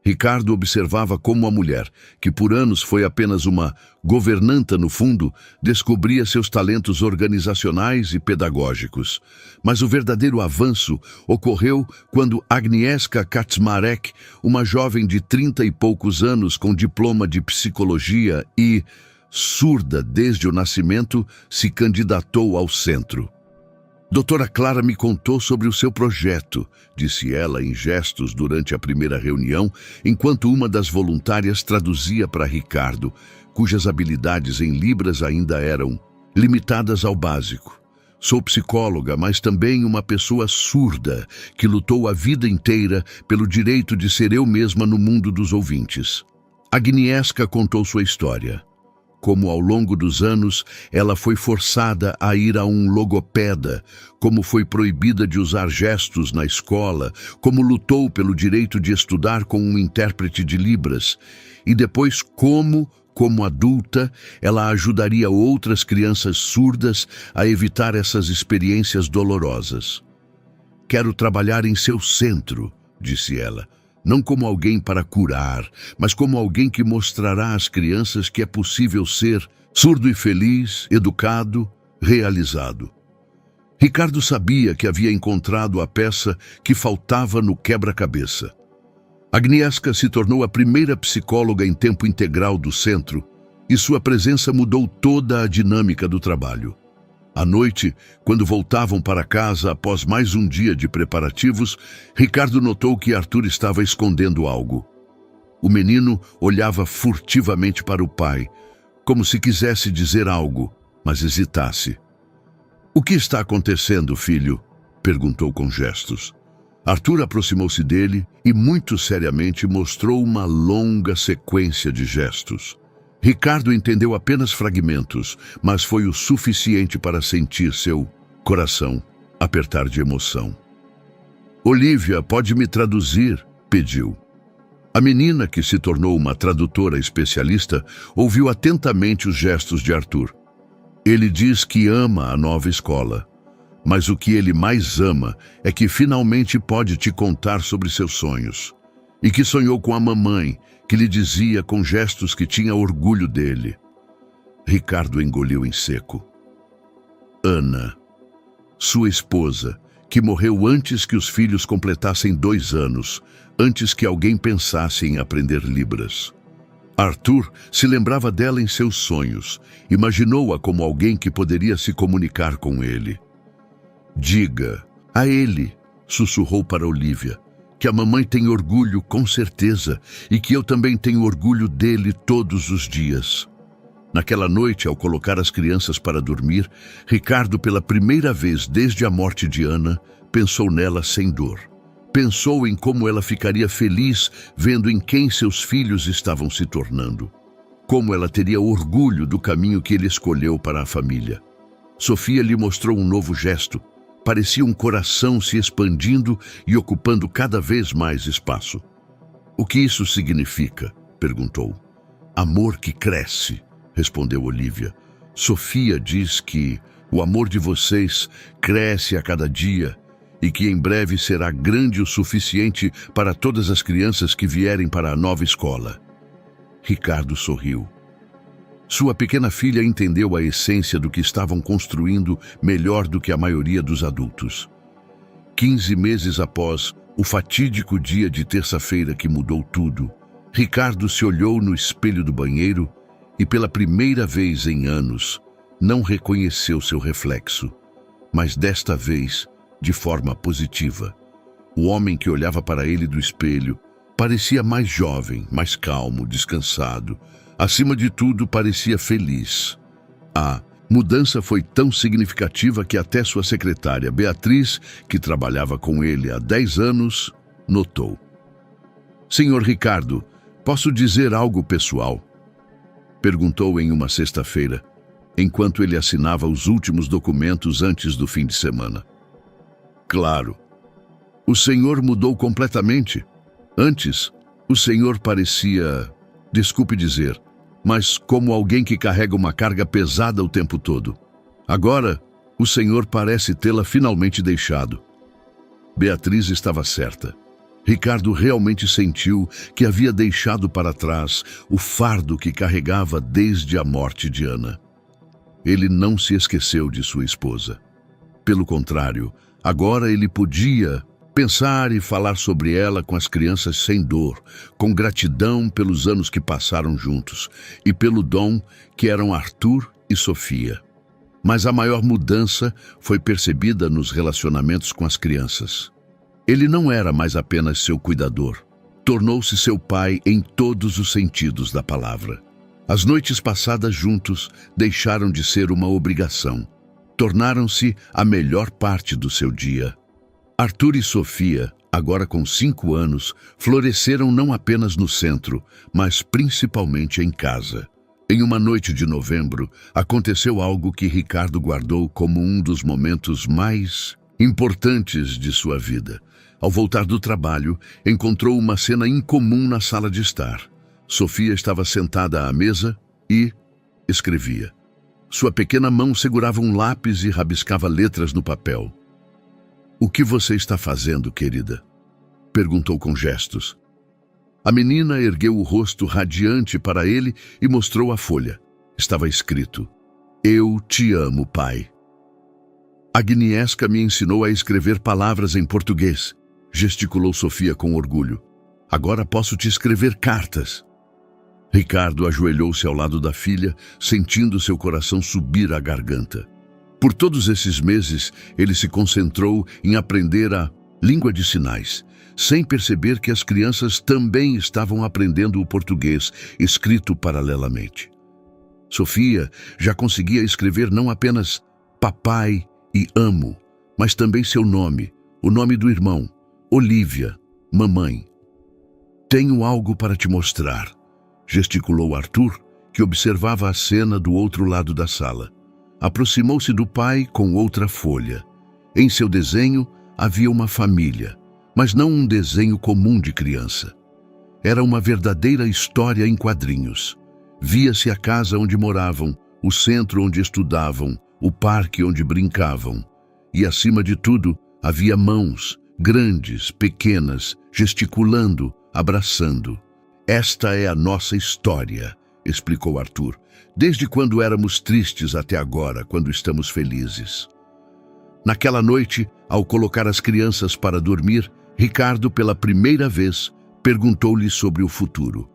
Ricardo observava como a mulher, que por anos foi apenas uma governanta no fundo, descobria seus talentos organizacionais e pedagógicos. Mas o verdadeiro avanço ocorreu quando Agnieszka Kaczmarek, uma jovem de 30 e poucos anos com diploma de psicologia e surda desde o nascimento, se candidatou ao centro. Doutora Clara me contou sobre o seu projeto, disse ela em gestos durante a primeira reunião, enquanto uma das voluntárias traduzia para Ricardo, cujas habilidades em Libras ainda eram limitadas ao básico. Sou psicóloga, mas também uma pessoa surda que lutou a vida inteira pelo direito de ser eu mesma no mundo dos ouvintes. Agnieszka contou sua história. Como ao longo dos anos ela foi forçada a ir a um logopeda, como foi proibida de usar gestos na escola, como lutou pelo direito de estudar com um intérprete de Libras, e depois como adulta, ela ajudaria outras crianças surdas a evitar essas experiências dolorosas. Quero trabalhar em seu centro, disse ela. Não como alguém para curar, mas como alguém que mostrará às crianças que é possível ser surdo e feliz, educado, realizado. Ricardo sabia que havia encontrado a peça que faltava no quebra-cabeça. Agnieszka se tornou a primeira psicóloga em tempo integral do centro e sua presença mudou toda a dinâmica do trabalho. À noite, quando voltavam para casa após mais um dia de preparativos, Ricardo notou que Arthur estava escondendo algo. O menino olhava furtivamente para o pai, como se quisesse dizer algo, mas hesitasse. "O que está acontecendo, filho?" perguntou com gestos. Arthur aproximou-se dele e, muito seriamente, mostrou uma longa sequência de gestos. Ricardo entendeu apenas fragmentos, mas foi o suficiente para sentir seu coração apertar de emoção. "Olivia, pode me traduzir?" pediu. A menina, que se tornou uma tradutora especialista, ouviu atentamente os gestos de Arthur. Ele diz que ama a nova escola, mas o que ele mais ama é que finalmente pode te contar sobre seus sonhos. E que sonhou com a mamãe, que lhe dizia com gestos que tinha orgulho dele. Ricardo engoliu em seco. Ana, sua esposa, que morreu antes que os filhos completassem 2 anos, antes que alguém pensasse em aprender Libras. Arthur se lembrava dela em seus sonhos, imaginou-a como alguém que poderia se comunicar com ele. "Diga a ele", sussurrou para Olivia, "que a mamãe tem orgulho com certeza e que eu também tenho orgulho dele todos os dias." Naquela noite, ao colocar as crianças para dormir, Ricardo, pela primeira vez desde a morte de Ana, pensou nela sem dor. Pensou em como ela ficaria feliz vendo em quem seus filhos estavam se tornando. Como ela teria orgulho do caminho que ele escolheu para a família. Sofia lhe mostrou um novo gesto. Parecia um coração se expandindo e ocupando cada vez mais espaço. "O que isso significa?" perguntou. "Amor que cresce", respondeu Olivia. "Sofia diz que o amor de vocês cresce a cada dia e que em breve será grande o suficiente para todas as crianças que vierem para a nova escola." Ricardo sorriu. Sua pequena filha entendeu a essência do que estavam construindo melhor do que a maioria dos adultos. 15 meses após o fatídico dia de terça-feira que mudou tudo, Ricardo se olhou no espelho do banheiro e, pela primeira vez em anos, não reconheceu seu reflexo, mas desta vez de forma positiva. O homem que olhava para ele do espelho parecia mais jovem, mais calmo, descansado. Acima de tudo, parecia feliz. A mudança foi tão significativa que até sua secretária, Beatriz, que trabalhava com ele há 10 anos, notou. "Senhor Ricardo, posso dizer algo pessoal?" perguntou em uma sexta-feira, enquanto ele assinava os últimos documentos antes do fim de semana. "Claro. O senhor mudou completamente. Antes, o senhor parecia, desculpe dizer, mas como alguém que carrega uma carga pesada o tempo todo. Agora, o senhor parece tê-la finalmente deixado." Beatriz estava certa. Ricardo realmente sentiu que havia deixado para trás o fardo que carregava desde a morte de Ana. Ele não se esqueceu de sua esposa. Pelo contrário, agora ele podia pensar e falar sobre ela com as crianças sem dor, com gratidão pelos anos que passaram juntos e pelo dom que eram Arthur e Sofia. Mas a maior mudança foi percebida nos relacionamentos com as crianças. Ele não era mais apenas seu cuidador. Tornou-se seu pai em todos os sentidos da palavra. As noites passadas juntos deixaram de ser uma obrigação. Tornaram-se a melhor parte do seu dia. Arthur e Sofia, agora com 5 anos, floresceram não apenas no centro, mas principalmente em casa. Em uma noite de novembro, aconteceu algo que Ricardo guardou como um dos momentos mais importantes de sua vida. Ao voltar do trabalho, encontrou uma cena incomum na sala de estar. Sofia estava sentada à mesa e escrevia. Sua pequena mão segurava um lápis e rabiscava letras no papel. "O que você está fazendo, querida?" perguntou com gestos. A menina ergueu o rosto radiante para ele e mostrou a folha. Estava escrito: "Eu te amo, pai." "Agnieszka me ensinou a escrever palavras em português", gesticulou Sofia com orgulho. "Agora posso te escrever cartas." Ricardo ajoelhou-se ao lado da filha, sentindo seu coração subir à garganta. Por todos esses meses, ele se concentrou em aprender a língua de sinais, sem perceber que as crianças também estavam aprendendo o português, escrito paralelamente. Sofia já conseguia escrever não apenas papai e amo, mas também seu nome, o nome do irmão, Olivia, mamãe. "Tenho algo para te mostrar", gesticulou Arthur, que observava a cena do outro lado da sala. Aproximou-se do pai com outra folha. Em seu desenho havia uma família, mas não um desenho comum de criança. Era uma verdadeira história em quadrinhos. Via-se a casa onde moravam, o centro onde estudavam, o parque onde brincavam. E, acima de tudo, havia mãos, grandes, pequenas, gesticulando, abraçando. "Esta é a nossa história", explicou Arthur, "desde quando éramos tristes até agora, quando estamos felizes." Naquela noite, ao colocar as crianças para dormir, Ricardo, pela primeira vez, perguntou-lhe sobre o futuro.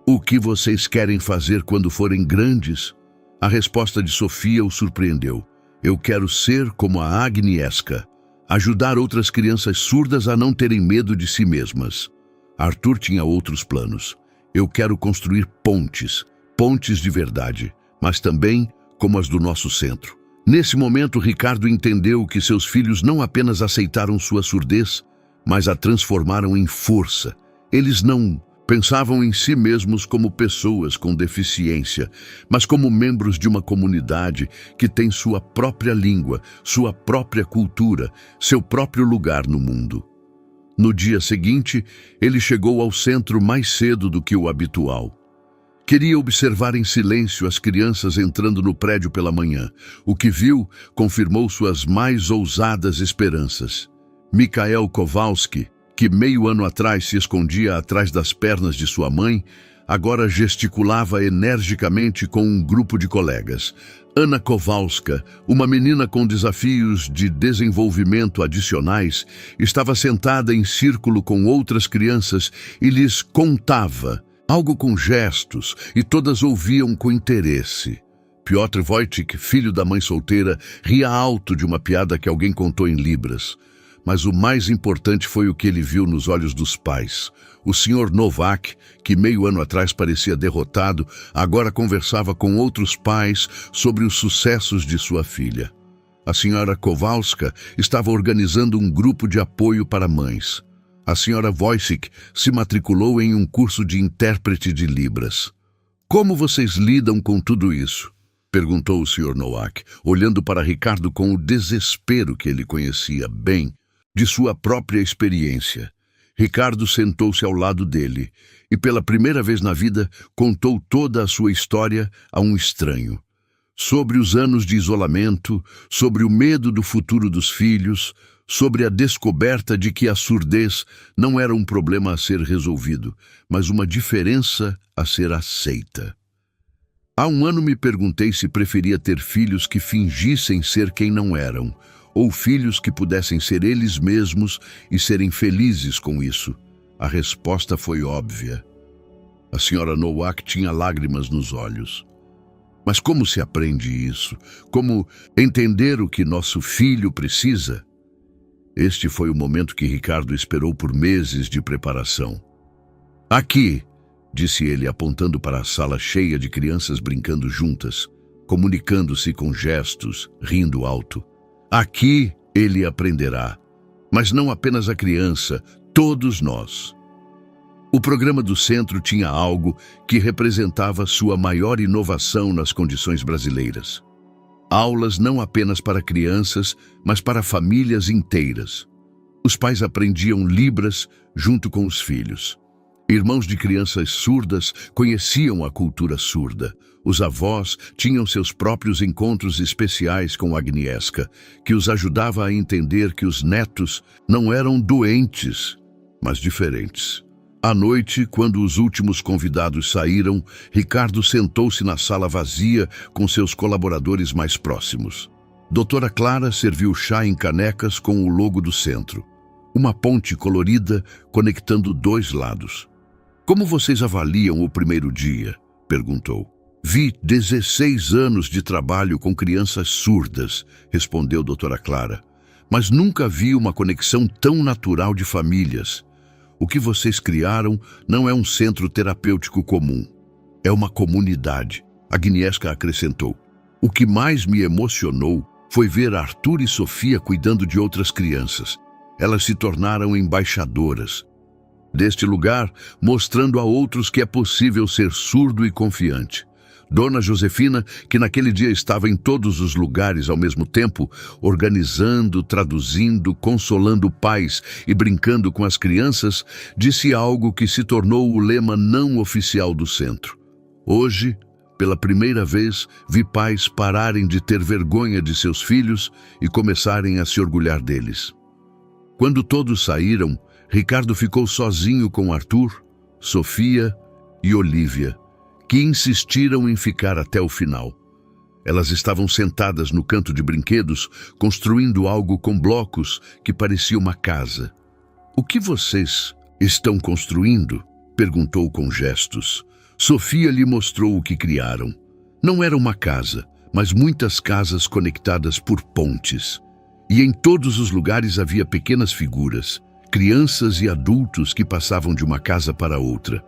"O que vocês querem fazer quando forem grandes?" A resposta de Sofia o surpreendeu. "Eu quero ser como a Agnieszka, ajudar outras crianças surdas a não terem medo de si mesmas." Arthur tinha outros planos. "Eu quero construir pontes, pontes de verdade, mas também como as do nosso centro." Nesse momento, Ricardo entendeu que seus filhos não apenas aceitaram sua surdez, mas a transformaram em força. Eles não pensavam em si mesmos como pessoas com deficiência, mas como membros de uma comunidade que tem sua própria língua, sua própria cultura, seu próprio lugar no mundo. No dia seguinte, ele chegou ao centro mais cedo do que o habitual. Queria observar em silêncio as crianças entrando no prédio pela manhã. O que viu confirmou suas mais ousadas esperanças. Mikhail Kowalski, que meio ano atrás se escondia atrás das pernas de sua mãe, agora gesticulava energicamente com um grupo de colegas. Anna Kowalska, uma menina com desafios de desenvolvimento adicionais, estava sentada em círculo com outras crianças e lhes contava, algo com gestos, e todas ouviam com interesse. Piotr Wojcik, filho da mãe solteira, ria alto de uma piada que alguém contou em libras. Mas o mais importante foi o que ele viu nos olhos dos pais. O Sr. Novak, que meio ano atrás parecia derrotado, agora conversava com outros pais sobre os sucessos de sua filha. A Sra. Kowalska estava organizando um grupo de apoio para mães. A Sra. Wojcik se matriculou em um curso de intérprete de Libras. "Como vocês lidam com tudo isso?" perguntou o Sr. Nowak, olhando para Ricardo com o desespero que ele conhecia bem de sua própria experiência. Ricardo sentou-se ao lado dele e, pela primeira vez na vida, contou toda a sua história a um estranho. Sobre os anos de isolamento, sobre o medo do futuro dos filhos, sobre a descoberta de que a surdez não era um problema a ser resolvido, mas uma diferença a ser aceita. "Há um ano me perguntei se preferia ter filhos que fingissem ser quem não eram, ou filhos que pudessem ser eles mesmos e serem felizes com isso. A resposta foi óbvia." A Sra. Nowak tinha lágrimas nos olhos. "Mas como se aprende isso? Como entender o que nosso filho precisa?" Este foi o momento que Ricardo esperou por meses de preparação. "Aqui", disse ele, apontando para a sala cheia de crianças brincando juntas, comunicando-se com gestos, rindo alto. Aqui ele aprenderá, mas não apenas a criança, todos nós. O programa do centro tinha algo que representava sua maior inovação nas condições brasileiras. Aulas não apenas para crianças, mas para famílias inteiras. Os pais aprendiam Libras junto com os filhos. Irmãos de crianças surdas conheciam a cultura surda. Os avós tinham seus próprios encontros especiais com Agnieszka, que os ajudava a entender que os netos não eram doentes, mas diferentes. À noite, quando os últimos convidados saíram, Ricardo sentou-se na sala vazia com seus colaboradores mais próximos. Doutora Clara serviu chá em canecas com o logo do centro. Uma ponte colorida conectando dois lados. Como vocês avaliam o primeiro dia? Perguntou. Vi 16 anos de trabalho com crianças surdas, respondeu doutora Clara. Mas nunca vi uma conexão tão natural de famílias. O que vocês criaram não é um centro terapêutico comum. É uma comunidade, Agnieszka acrescentou. O que mais me emocionou foi ver Arthur e Sofia cuidando de outras crianças. Elas se tornaram embaixadoras deste lugar, mostrando a outros que é possível ser surdo e confiante. Dona Josefina, que naquele dia estava em todos os lugares ao mesmo tempo, organizando, traduzindo, consolando pais e brincando com as crianças, disse algo que se tornou o lema não oficial do centro. Hoje, pela primeira vez, vi pais pararem de ter vergonha de seus filhos e começarem a se orgulhar deles. Quando todos saíram, Ricardo ficou sozinho com Arthur, Sofia e Olívia, que insistiram em ficar até o final. Elas estavam sentadas no canto de brinquedos, construindo algo com blocos que parecia uma casa. "O que vocês estão construindo?" perguntou com gestos. Sofia lhe mostrou o que criaram. Não era uma casa, mas muitas casas conectadas por pontes. E em todos os lugares havia pequenas figuras, crianças e adultos que passavam de uma casa para outra.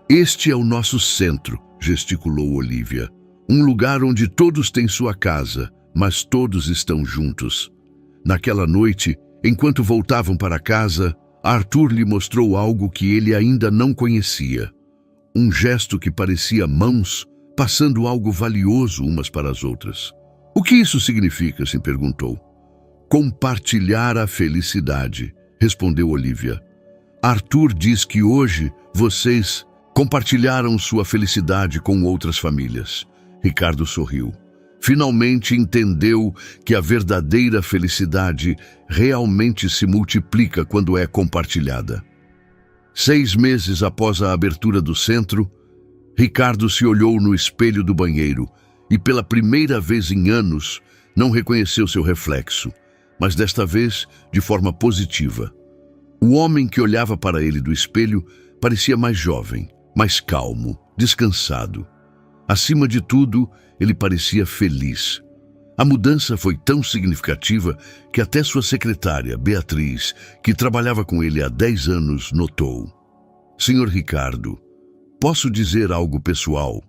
"Este é o nosso centro", gesticulou Olívia. "Um lugar onde todos têm sua casa, mas todos estão juntos." Naquela noite, enquanto voltavam para casa, Arthur lhe mostrou algo que ele ainda não conhecia. Um gesto que parecia mãos, passando algo valioso umas para as outras. "O que isso significa?" se perguntou. "Compartilhar a felicidade", respondeu Olívia. "Arthur diz que hoje vocês compartilharam sua felicidade com outras famílias." Ricardo sorriu. Finalmente entendeu que a verdadeira felicidade realmente se multiplica quando é compartilhada. 6 meses após a abertura do centro, Ricardo se olhou no espelho do banheiro e, pela primeira vez em anos, não reconheceu seu reflexo, mas desta vez de forma positiva. O homem que olhava para ele do espelho parecia mais jovem, mais calmo, descansado. Acima de tudo, ele parecia feliz. A mudança foi tão significativa que até sua secretária, Beatriz, que trabalhava com ele há 10 anos, notou. "Senhor Ricardo, posso dizer algo pessoal?"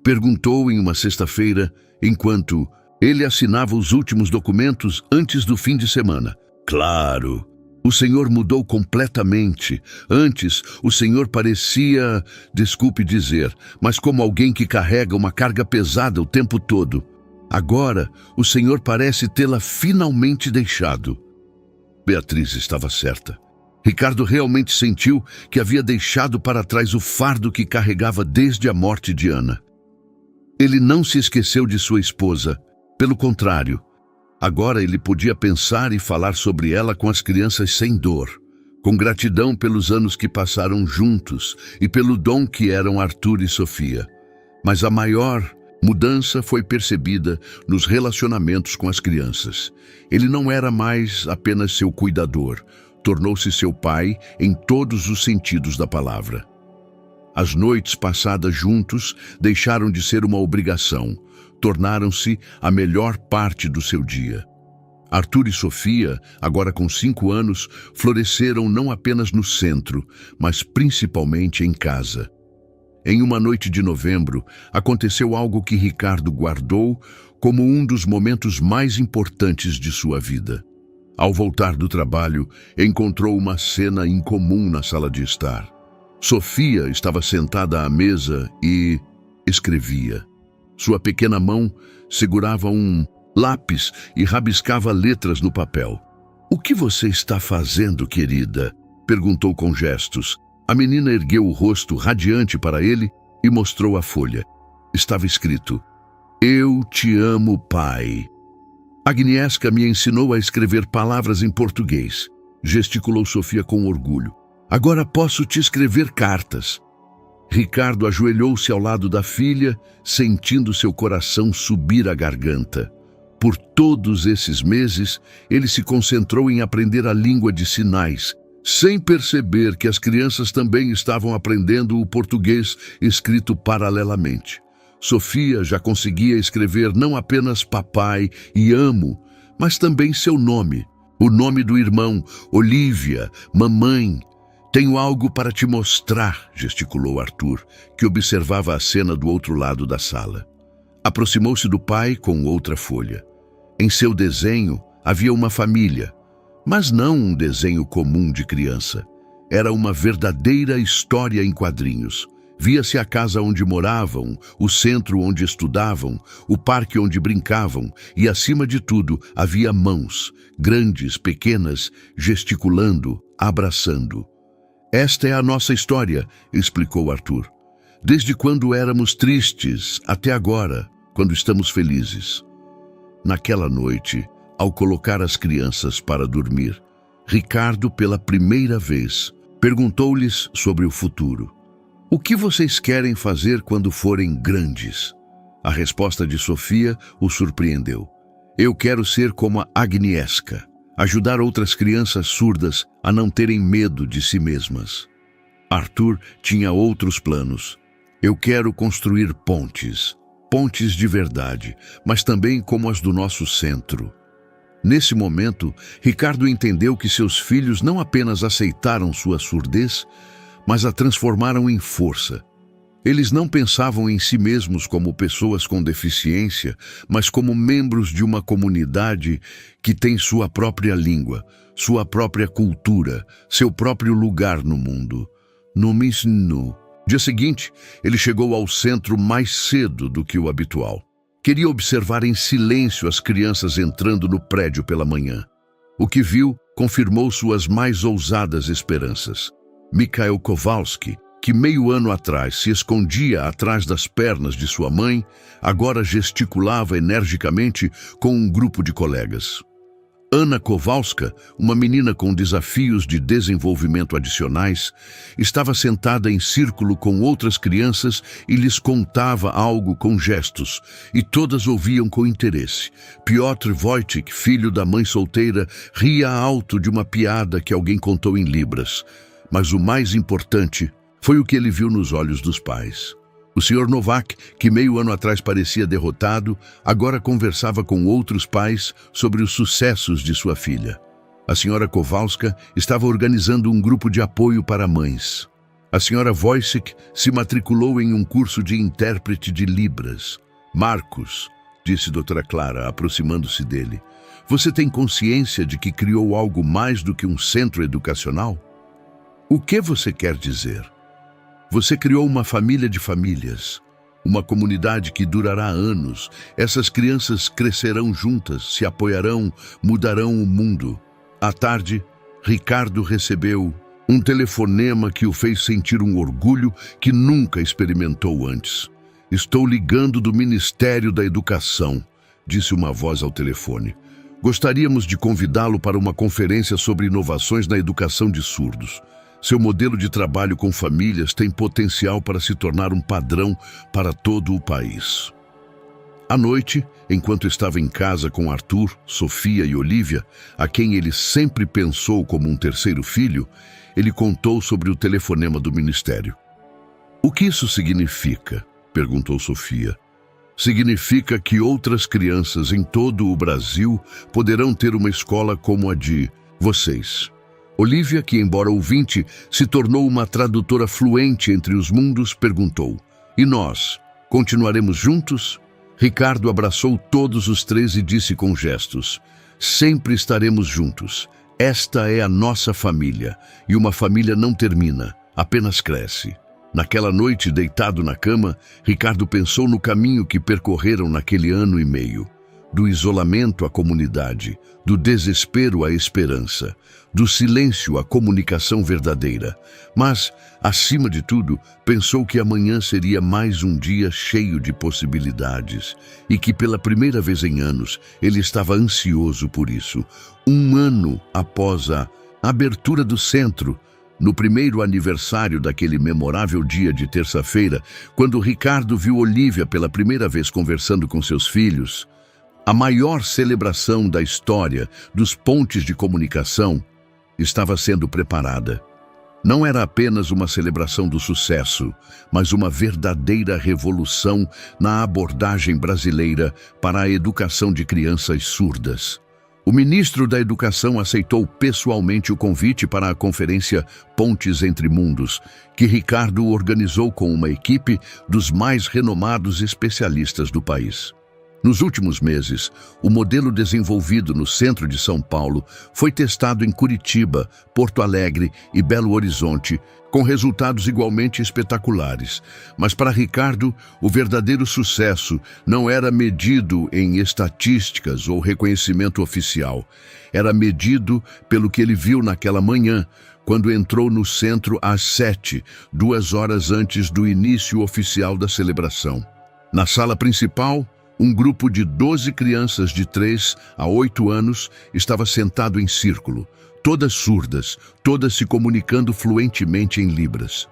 Perguntou em uma sexta-feira, enquanto ele assinava os últimos documentos antes do fim de semana. "Claro. O senhor mudou completamente. Antes, o senhor parecia, desculpe dizer, mas como alguém que carrega uma carga pesada o tempo todo. Agora, o senhor parece tê-la finalmente deixado." Beatriz estava certa. Ricardo realmente sentiu que havia deixado para trás o fardo que carregava desde a morte de Ana. Ele não se esqueceu de sua esposa. Pelo contrário, agora ele podia pensar e falar sobre ela com as crianças sem dor, com gratidão pelos anos que passaram juntos e pelo dom que eram Arthur e Sofia. Mas a maior mudança foi percebida nos relacionamentos com as crianças. Ele não era mais apenas seu cuidador, tornou-se seu pai em todos os sentidos da palavra. As noites passadas juntos deixaram de ser uma obrigação, tornaram-se a melhor parte do seu dia. Arthur e Sofia, agora com 5 anos, floresceram não apenas no centro, mas principalmente em casa. Em uma noite de novembro, aconteceu algo que Ricardo guardou como um dos momentos mais importantes de sua vida. Ao voltar do trabalho, encontrou uma cena incomum na sala de estar. Sofia estava sentada à mesa e escrevia. Sua pequena mão segurava um lápis e rabiscava letras no papel. "O que você está fazendo, querida?" perguntou com gestos. A menina ergueu o rosto radiante para ele e mostrou a folha. Estava escrito: "Eu te amo, pai." Agnieszka me ensinou a escrever palavras em português, gesticulou Sofia com orgulho. "Agora posso te escrever cartas." Ricardo ajoelhou-se ao lado da filha, sentindo seu coração subir à garganta. Por todos esses meses, ele se concentrou em aprender a língua de sinais, sem perceber que as crianças também estavam aprendendo o português escrito paralelamente. Sofia já conseguia escrever não apenas papai e amo, mas também seu nome, o nome do irmão, Olivia, mamãe. "Tenho algo para te mostrar", gesticulou Arthur, que observava a cena do outro lado da sala. Aproximou-se do pai com outra folha. Em seu desenho havia uma família, mas não um desenho comum de criança. Era uma verdadeira história em quadrinhos. Via-se a casa onde moravam, o centro onde estudavam, o parque onde brincavam e, acima de tudo, havia mãos, grandes, pequenas, gesticulando, abraçando. "Esta é a nossa história", explicou Arthur. "Desde quando éramos tristes até agora, quando estamos felizes." Naquela noite, ao colocar as crianças para dormir, Ricardo, pela primeira vez, perguntou-lhes sobre o futuro. "O que vocês querem fazer quando forem grandes?" A resposta de Sofia o surpreendeu. "Eu quero ser como a Agnieszka, ajudar outras crianças surdas a não terem medo de si mesmas." Arthur tinha outros planos. "Eu quero construir pontes de verdade, mas também como as do nosso centro." Nesse momento, Ricardo entendeu que seus filhos não apenas aceitaram sua surdez, mas a transformaram em força. Eles não pensavam em si mesmos como pessoas com deficiência, mas como membros de uma comunidade que tem sua própria língua, sua própria cultura, seu próprio lugar no mundo. No dia seguinte, ele chegou ao centro mais cedo do que o habitual. Queria observar em silêncio as crianças entrando no prédio pela manhã. O que viu confirmou suas mais ousadas esperanças. Mikhail Kowalski, que meio ano atrás se escondia atrás das pernas de sua mãe, agora gesticulava energicamente com um grupo de colegas. Anna Kowalska, uma menina com desafios de desenvolvimento adicionais, estava sentada em círculo com outras crianças e lhes contava algo com gestos, e todas ouviam com interesse. Piotr Wojcik, filho da mãe solteira, ria alto de uma piada que alguém contou em libras. Mas o mais importante foi o que ele viu nos olhos dos pais. O Sr. Novak, que meio ano atrás parecia derrotado, agora conversava com outros pais sobre os sucessos de sua filha. A Sra. Kowalska estava organizando um grupo de apoio para mães. A Sra. Wojcik se matriculou em um curso de intérprete de Libras. "Marcos", disse Dra. Clara, aproximando-se dele, "você tem consciência de que criou algo mais do que um centro educacional?" "O que você quer dizer?" "Você criou uma família de famílias, uma comunidade que durará anos. Essas crianças crescerão juntas, se apoiarão, mudarão o mundo." À tarde, Ricardo recebeu um telefonema que o fez sentir um orgulho que nunca experimentou antes. "Estou ligando do Ministério da Educação", disse uma voz ao telefone. "Gostaríamos de convidá-lo para uma conferência sobre inovações na educação de surdos. Seu modelo de trabalho com famílias tem potencial para se tornar um padrão para todo o país." À noite, enquanto estava em casa com Arthur, Sofia e Olivia, a quem ele sempre pensou como um terceiro filho, ele contou sobre o telefonema do ministério. "O que isso significa?", perguntou Sofia. "Significa que outras crianças em todo o Brasil poderão ter uma escola como a de vocês. Olivia, que embora ouvinte, se tornou uma tradutora fluente entre os mundos, perguntou: "E nós, continuaremos juntos?" Ricardo abraçou todos os três e disse com gestos: "Sempre estaremos juntos. Esta é a nossa família, e uma família não termina, apenas cresce." Naquela noite, deitado na cama, Ricardo pensou no caminho que percorreram naquele ano e meio. Do isolamento à comunidade, do desespero à esperança, do silêncio à comunicação verdadeira. Mas, acima de tudo, pensou que amanhã seria mais um dia cheio de possibilidades e que pela primeira vez em anos ele estava ansioso por isso. Um ano após a abertura do centro, no primeiro aniversário daquele memorável dia de terça-feira, quando Ricardo viu Olivia pela primeira vez conversando com seus filhos, a maior celebração da história dos pontes de comunicação estava sendo preparada. Não era apenas uma celebração do sucesso, mas uma verdadeira revolução na abordagem brasileira para a educação de crianças surdas. O ministro da Educação aceitou pessoalmente o convite para a conferência Pontes entre Mundos, que Ricardo organizou com uma equipe dos mais renomados especialistas do país. Nos últimos meses, o modelo desenvolvido no centro de São Paulo foi testado em Curitiba, Porto Alegre e Belo Horizonte, com resultados igualmente espetaculares. Mas para Ricardo, o verdadeiro sucesso não era medido em estatísticas ou reconhecimento oficial. Era medido pelo que ele viu naquela manhã, quando entrou no centro às 7, 2 horas antes do início oficial da celebração. Na sala principal, um grupo de 12 crianças de 3 a 8 anos estava sentado em círculo, todas surdas, todas se comunicando fluentemente em Libras.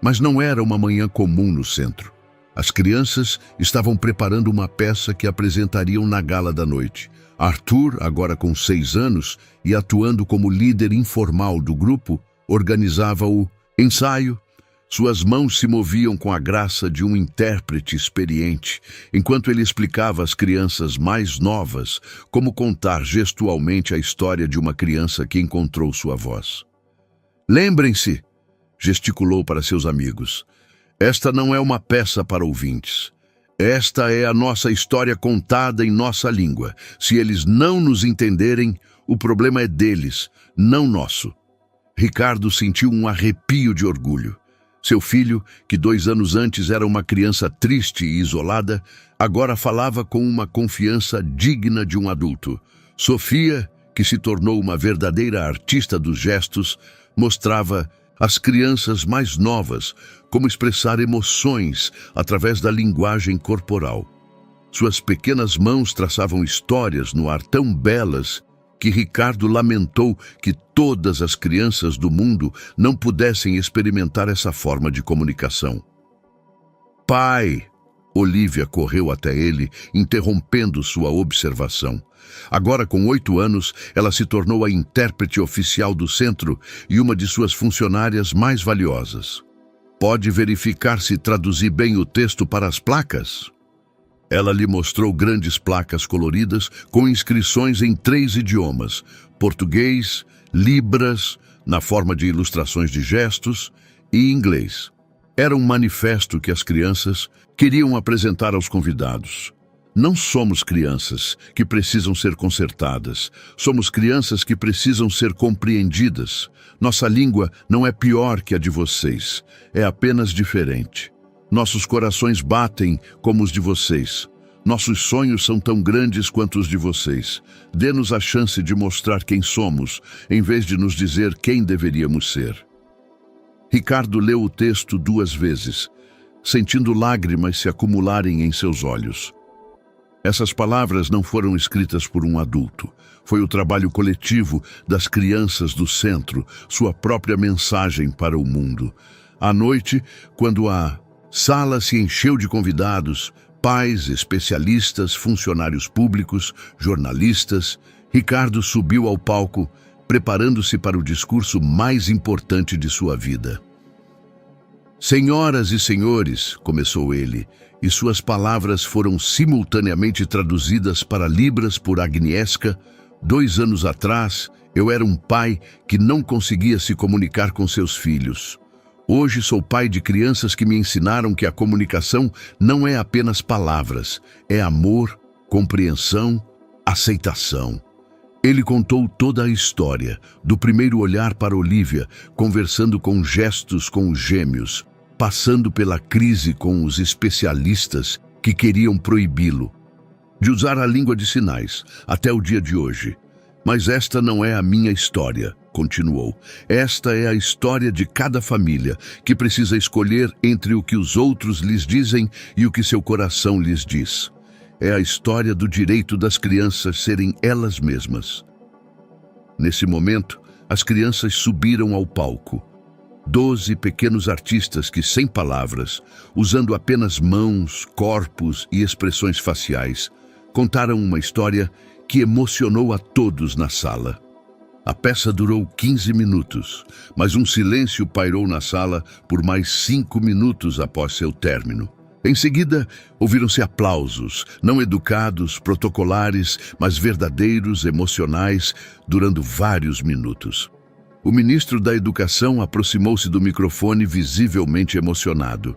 Mas não era uma manhã comum no centro. As crianças estavam preparando uma peça que apresentariam na gala da noite. Arthur, agora com 6 anos e atuando como líder informal do grupo, organizava o ensaio. Suas mãos se moviam com a graça de um intérprete experiente, enquanto ele explicava às crianças mais novas como contar gestualmente a história de uma criança que encontrou sua voz. "Lembrem-se", gesticulou para seus amigos, "esta não é uma peça para ouvintes. Esta é a nossa história contada em nossa língua. Se eles não nos entenderem, o problema é deles, não nosso." Ricardo sentiu um arrepio de orgulho. Seu filho, que 2 anos antes era uma criança triste e isolada, agora falava com uma confiança digna de um adulto. Sofia, que se tornou uma verdadeira artista dos gestos, mostrava às crianças mais novas como expressar emoções através da linguagem corporal. Suas pequenas mãos traçavam histórias no ar tão belas que Ricardo lamentou que todas as crianças do mundo não pudessem experimentar essa forma de comunicação. "Pai!" Olivia correu até ele, interrompendo sua observação. Agora, com 8 anos, ela se tornou a intérprete oficial do centro e uma de suas funcionárias mais valiosas. "Pode verificar se traduzi bem o texto para as placas?" Ela lhe mostrou grandes placas coloridas com inscrições em 3 idiomas: português, Libras, na forma de ilustrações de gestos, e inglês. Era um manifesto que as crianças queriam apresentar aos convidados. Não somos crianças que precisam ser consertadas. Somos crianças que precisam ser compreendidas. Nossa língua não é pior que a de vocês. É apenas diferente. Nossos corações batem como os de vocês. Nossos sonhos são tão grandes quanto os de vocês. Dê-nos a chance de mostrar quem somos, em vez de nos dizer quem deveríamos ser. Ricardo leu o texto 2 vezes, sentindo lágrimas se acumularem em seus olhos. Essas palavras não foram escritas por um adulto. Foi o trabalho coletivo das crianças do centro, sua própria mensagem para o mundo. À noite, quando a sala se encheu de convidados, pais, especialistas, funcionários públicos, jornalistas, Ricardo subiu ao palco, preparando-se para o discurso mais importante de sua vida. "Senhoras e senhores", começou ele, e suas palavras foram simultaneamente traduzidas para Libras por Agnieszka. 2 anos atrás, Eu era um pai que não conseguia se comunicar com seus filhos. Hoje sou pai de crianças que me ensinaram que a comunicação não é apenas palavras, é amor, compreensão, aceitação. Ele contou toda a história, do primeiro olhar para Olivia, conversando com gestos com os gêmeos, passando pela crise com os especialistas que queriam proibi-lo de usar a língua de sinais, até o dia de hoje. Mas esta não é a minha história, continuou. Esta é a história de cada família que precisa escolher entre o que os outros lhes dizem e o que seu coração lhes diz. É a história do direito das crianças serem elas mesmas. Nesse momento, as crianças subiram ao palco. 12 pequenos artistas que, sem palavras, usando apenas mãos, corpos e expressões faciais, contaram uma história que emocionou a todos na sala. A peça durou 15 minutos, mas um silêncio pairou na sala por mais 5 minutos após seu término. Em seguida, ouviram-se aplausos, não educados, protocolares, mas verdadeiros, emocionais, durando vários minutos. O ministro da Educação aproximou-se do microfone visivelmente emocionado.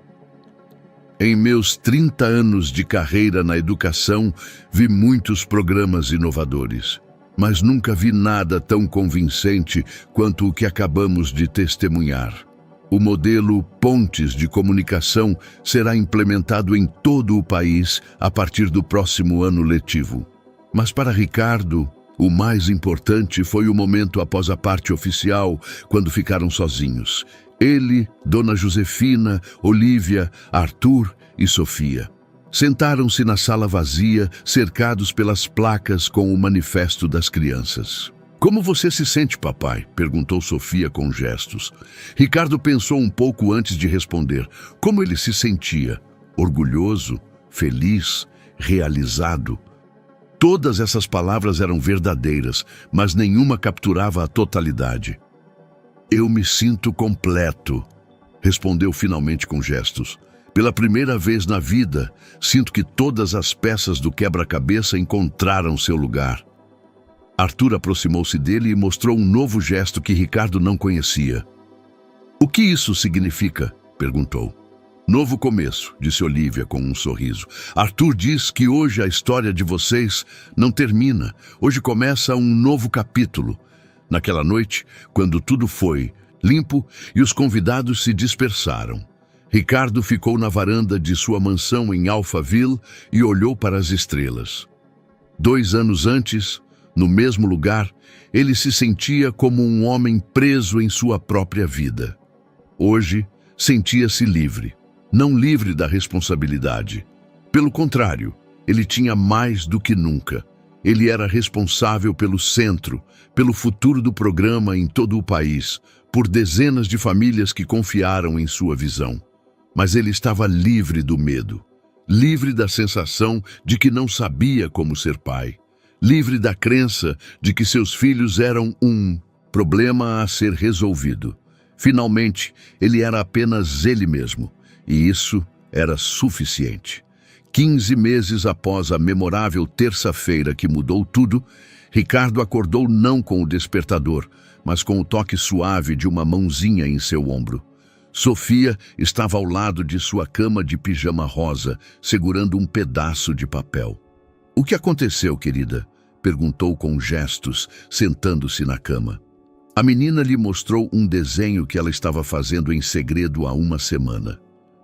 Em meus 30 anos de carreira na educação, vi muitos programas inovadores, mas nunca vi nada tão convincente quanto o que acabamos de testemunhar. O modelo Pontes de Comunicação será implementado em todo o país a partir do próximo ano letivo. Mas para Ricardo, o mais importante foi o momento após a parte oficial, quando ficaram sozinhos. Ele, Dona Josefina, Olivia, Arthur e Sofia. Sentaram-se na sala vazia, cercados pelas placas com o manifesto das crianças. "Como você se sente, papai?" perguntou Sofia com gestos. Ricardo pensou um pouco antes de responder. Como ele se sentia? Orgulhoso, feliz, realizado. Todas essas palavras eram verdadeiras, mas nenhuma capturava a totalidade. "Eu me sinto completo", respondeu finalmente com gestos. "Pela primeira vez na vida, sinto que todas as peças do quebra-cabeça encontraram seu lugar." Arthur aproximou-se dele e mostrou um novo gesto que Ricardo não conhecia. "O que isso significa?" perguntou. "Novo começo", disse Olivia com um sorriso. "Arthur diz que hoje a história de vocês não termina. Hoje começa um novo capítulo." Naquela noite, quando tudo foi limpo e os convidados se dispersaram, Ricardo ficou na varanda de sua mansão em Alphaville e olhou para as estrelas. 2 anos antes, no mesmo lugar, ele se sentia como um homem preso em sua própria vida. Hoje, sentia-se livre, não livre da responsabilidade. Pelo contrário, ele tinha mais do que nunca. Ele era responsável pelo centro, pelo futuro do programa em todo o país, por dezenas de famílias que confiaram em sua visão. Mas ele estava livre do medo, livre da sensação de que não sabia como ser pai, livre da crença de que seus filhos eram um problema a ser resolvido. Finalmente, ele era apenas ele mesmo, e isso era suficiente. 15 meses após a memorável terça-feira que mudou tudo, Ricardo acordou não com o despertador, mas com o toque suave de uma mãozinha em seu ombro. Sofia estava ao lado de sua cama de pijama rosa, segurando um pedaço de papel. "O que aconteceu, querida?" perguntou com gestos, sentando-se na cama. A menina lhe mostrou um desenho que ela estava fazendo em segredo há uma semana.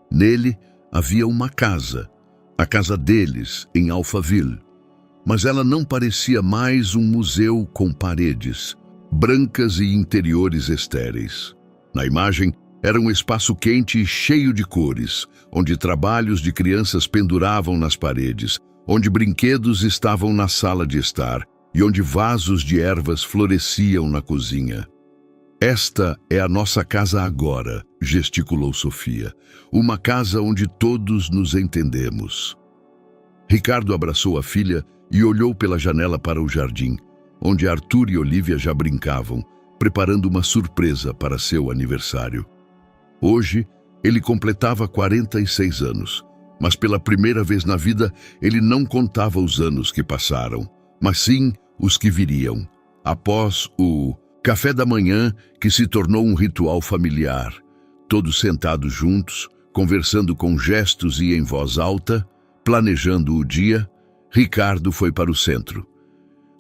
Nele havia uma casa, a casa deles, em Alphaville. Mas ela não parecia mais um museu com paredes brancas e interiores estéreis. Na imagem, era um espaço quente e cheio de cores, onde trabalhos de crianças penduravam nas paredes, onde brinquedos estavam na sala de estar e onde vasos de ervas floresciam na cozinha. "Esta é a nossa casa agora", gesticulou Sofia. "Uma casa onde todos nos entendemos." Ricardo abraçou a filha e olhou pela janela para o jardim, onde Arthur e Olivia já brincavam, preparando uma surpresa para seu aniversário. Hoje, ele completava 46 anos, mas pela primeira vez na vida, ele não contava os anos que passaram, mas sim os que viriam. Após o café da manhã, que se tornou um ritual familiar, todos sentados juntos, conversando com gestos e em voz alta, planejando o dia, Ricardo foi para o centro.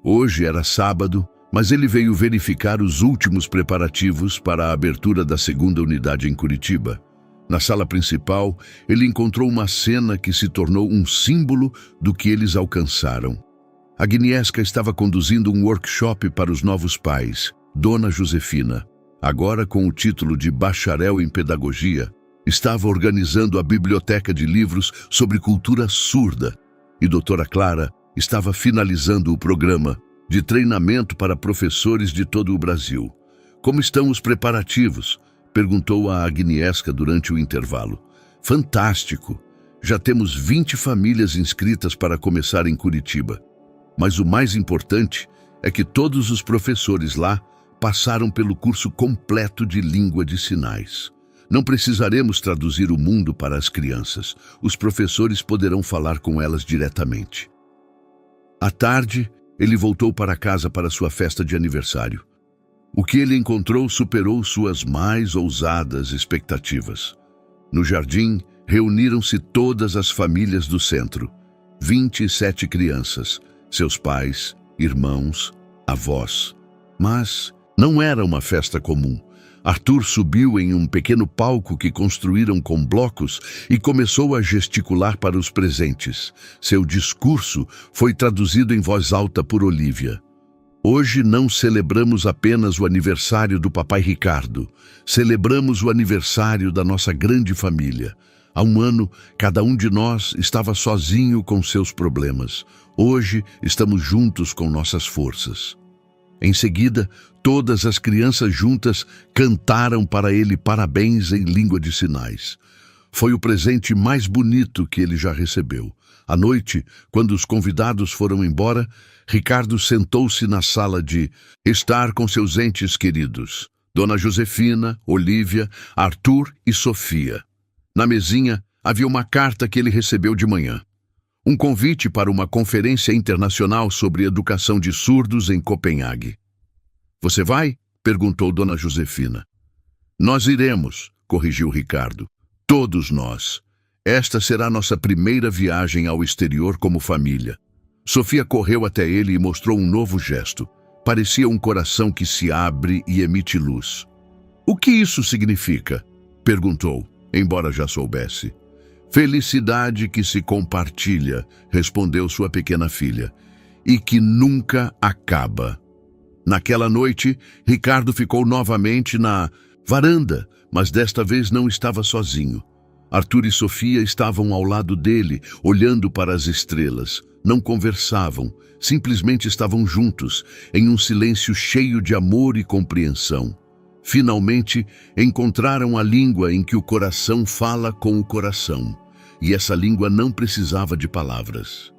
Hoje era sábado, mas ele veio verificar os últimos preparativos para a abertura da segunda unidade em Curitiba. Na sala principal, ele encontrou uma cena que se tornou um símbolo do que eles alcançaram. Agnieszka estava conduzindo um workshop para os novos pais. Dona Josefina, agora com o título de bacharel em pedagogia, estava organizando a biblioteca de livros sobre cultura surda, e doutora Clara estava finalizando o programa de treinamento para professores de todo o Brasil. Como estão os preparativos? Perguntou a Agnieszka durante o intervalo. Fantástico! Já temos 20 famílias inscritas para começar em Curitiba. Mas o mais importante é que todos os professores lá passaram pelo curso completo de língua de sinais. Não precisaremos traduzir o mundo para as crianças. Os professores poderão falar com elas diretamente. À tarde, ele voltou para casa para sua festa de aniversário. O que ele encontrou superou suas mais ousadas expectativas. No jardim, reuniram-se todas as famílias do centro. 27 crianças, seus pais, irmãos, avós. Mas não era uma festa comum. Arthur subiu em um pequeno palco que construíram com blocos e começou a gesticular para os presentes. Seu discurso foi traduzido em voz alta por Olívia. Hoje não celebramos apenas o aniversário do papai Ricardo. Celebramos o aniversário da nossa grande família. Há um ano, cada um de nós estava sozinho com seus problemas. Hoje, estamos juntos com nossas forças. Em seguida, todas as crianças juntas cantaram para ele parabéns em língua de sinais. Foi o presente mais bonito que ele já recebeu. À noite, quando os convidados foram embora, Ricardo sentou-se na sala de estar com seus entes queridos, Dona Josefina, Olívia, Arthur e Sofia. Na mesinha, havia uma carta que ele recebeu de manhã. Um convite para uma conferência internacional sobre educação de surdos em Copenhague. Você vai? Perguntou Dona Josefina. Nós iremos, corrigiu Ricardo. Todos nós. Esta será nossa primeira viagem ao exterior como família. Sofia correu até ele e mostrou um novo gesto. Parecia um coração que se abre e emite luz. O que isso significa? Perguntou, embora já soubesse. Felicidade que se compartilha, respondeu sua pequena filha, e que nunca acaba. Naquela noite, Ricardo ficou novamente na varanda, mas desta vez não estava sozinho. Arthur e Sofia estavam ao lado dele, olhando para as estrelas. Não conversavam, simplesmente estavam juntos, em um silêncio cheio de amor e compreensão. Finalmente, encontraram a língua em que o coração fala com o coração. E essa língua não precisava de palavras.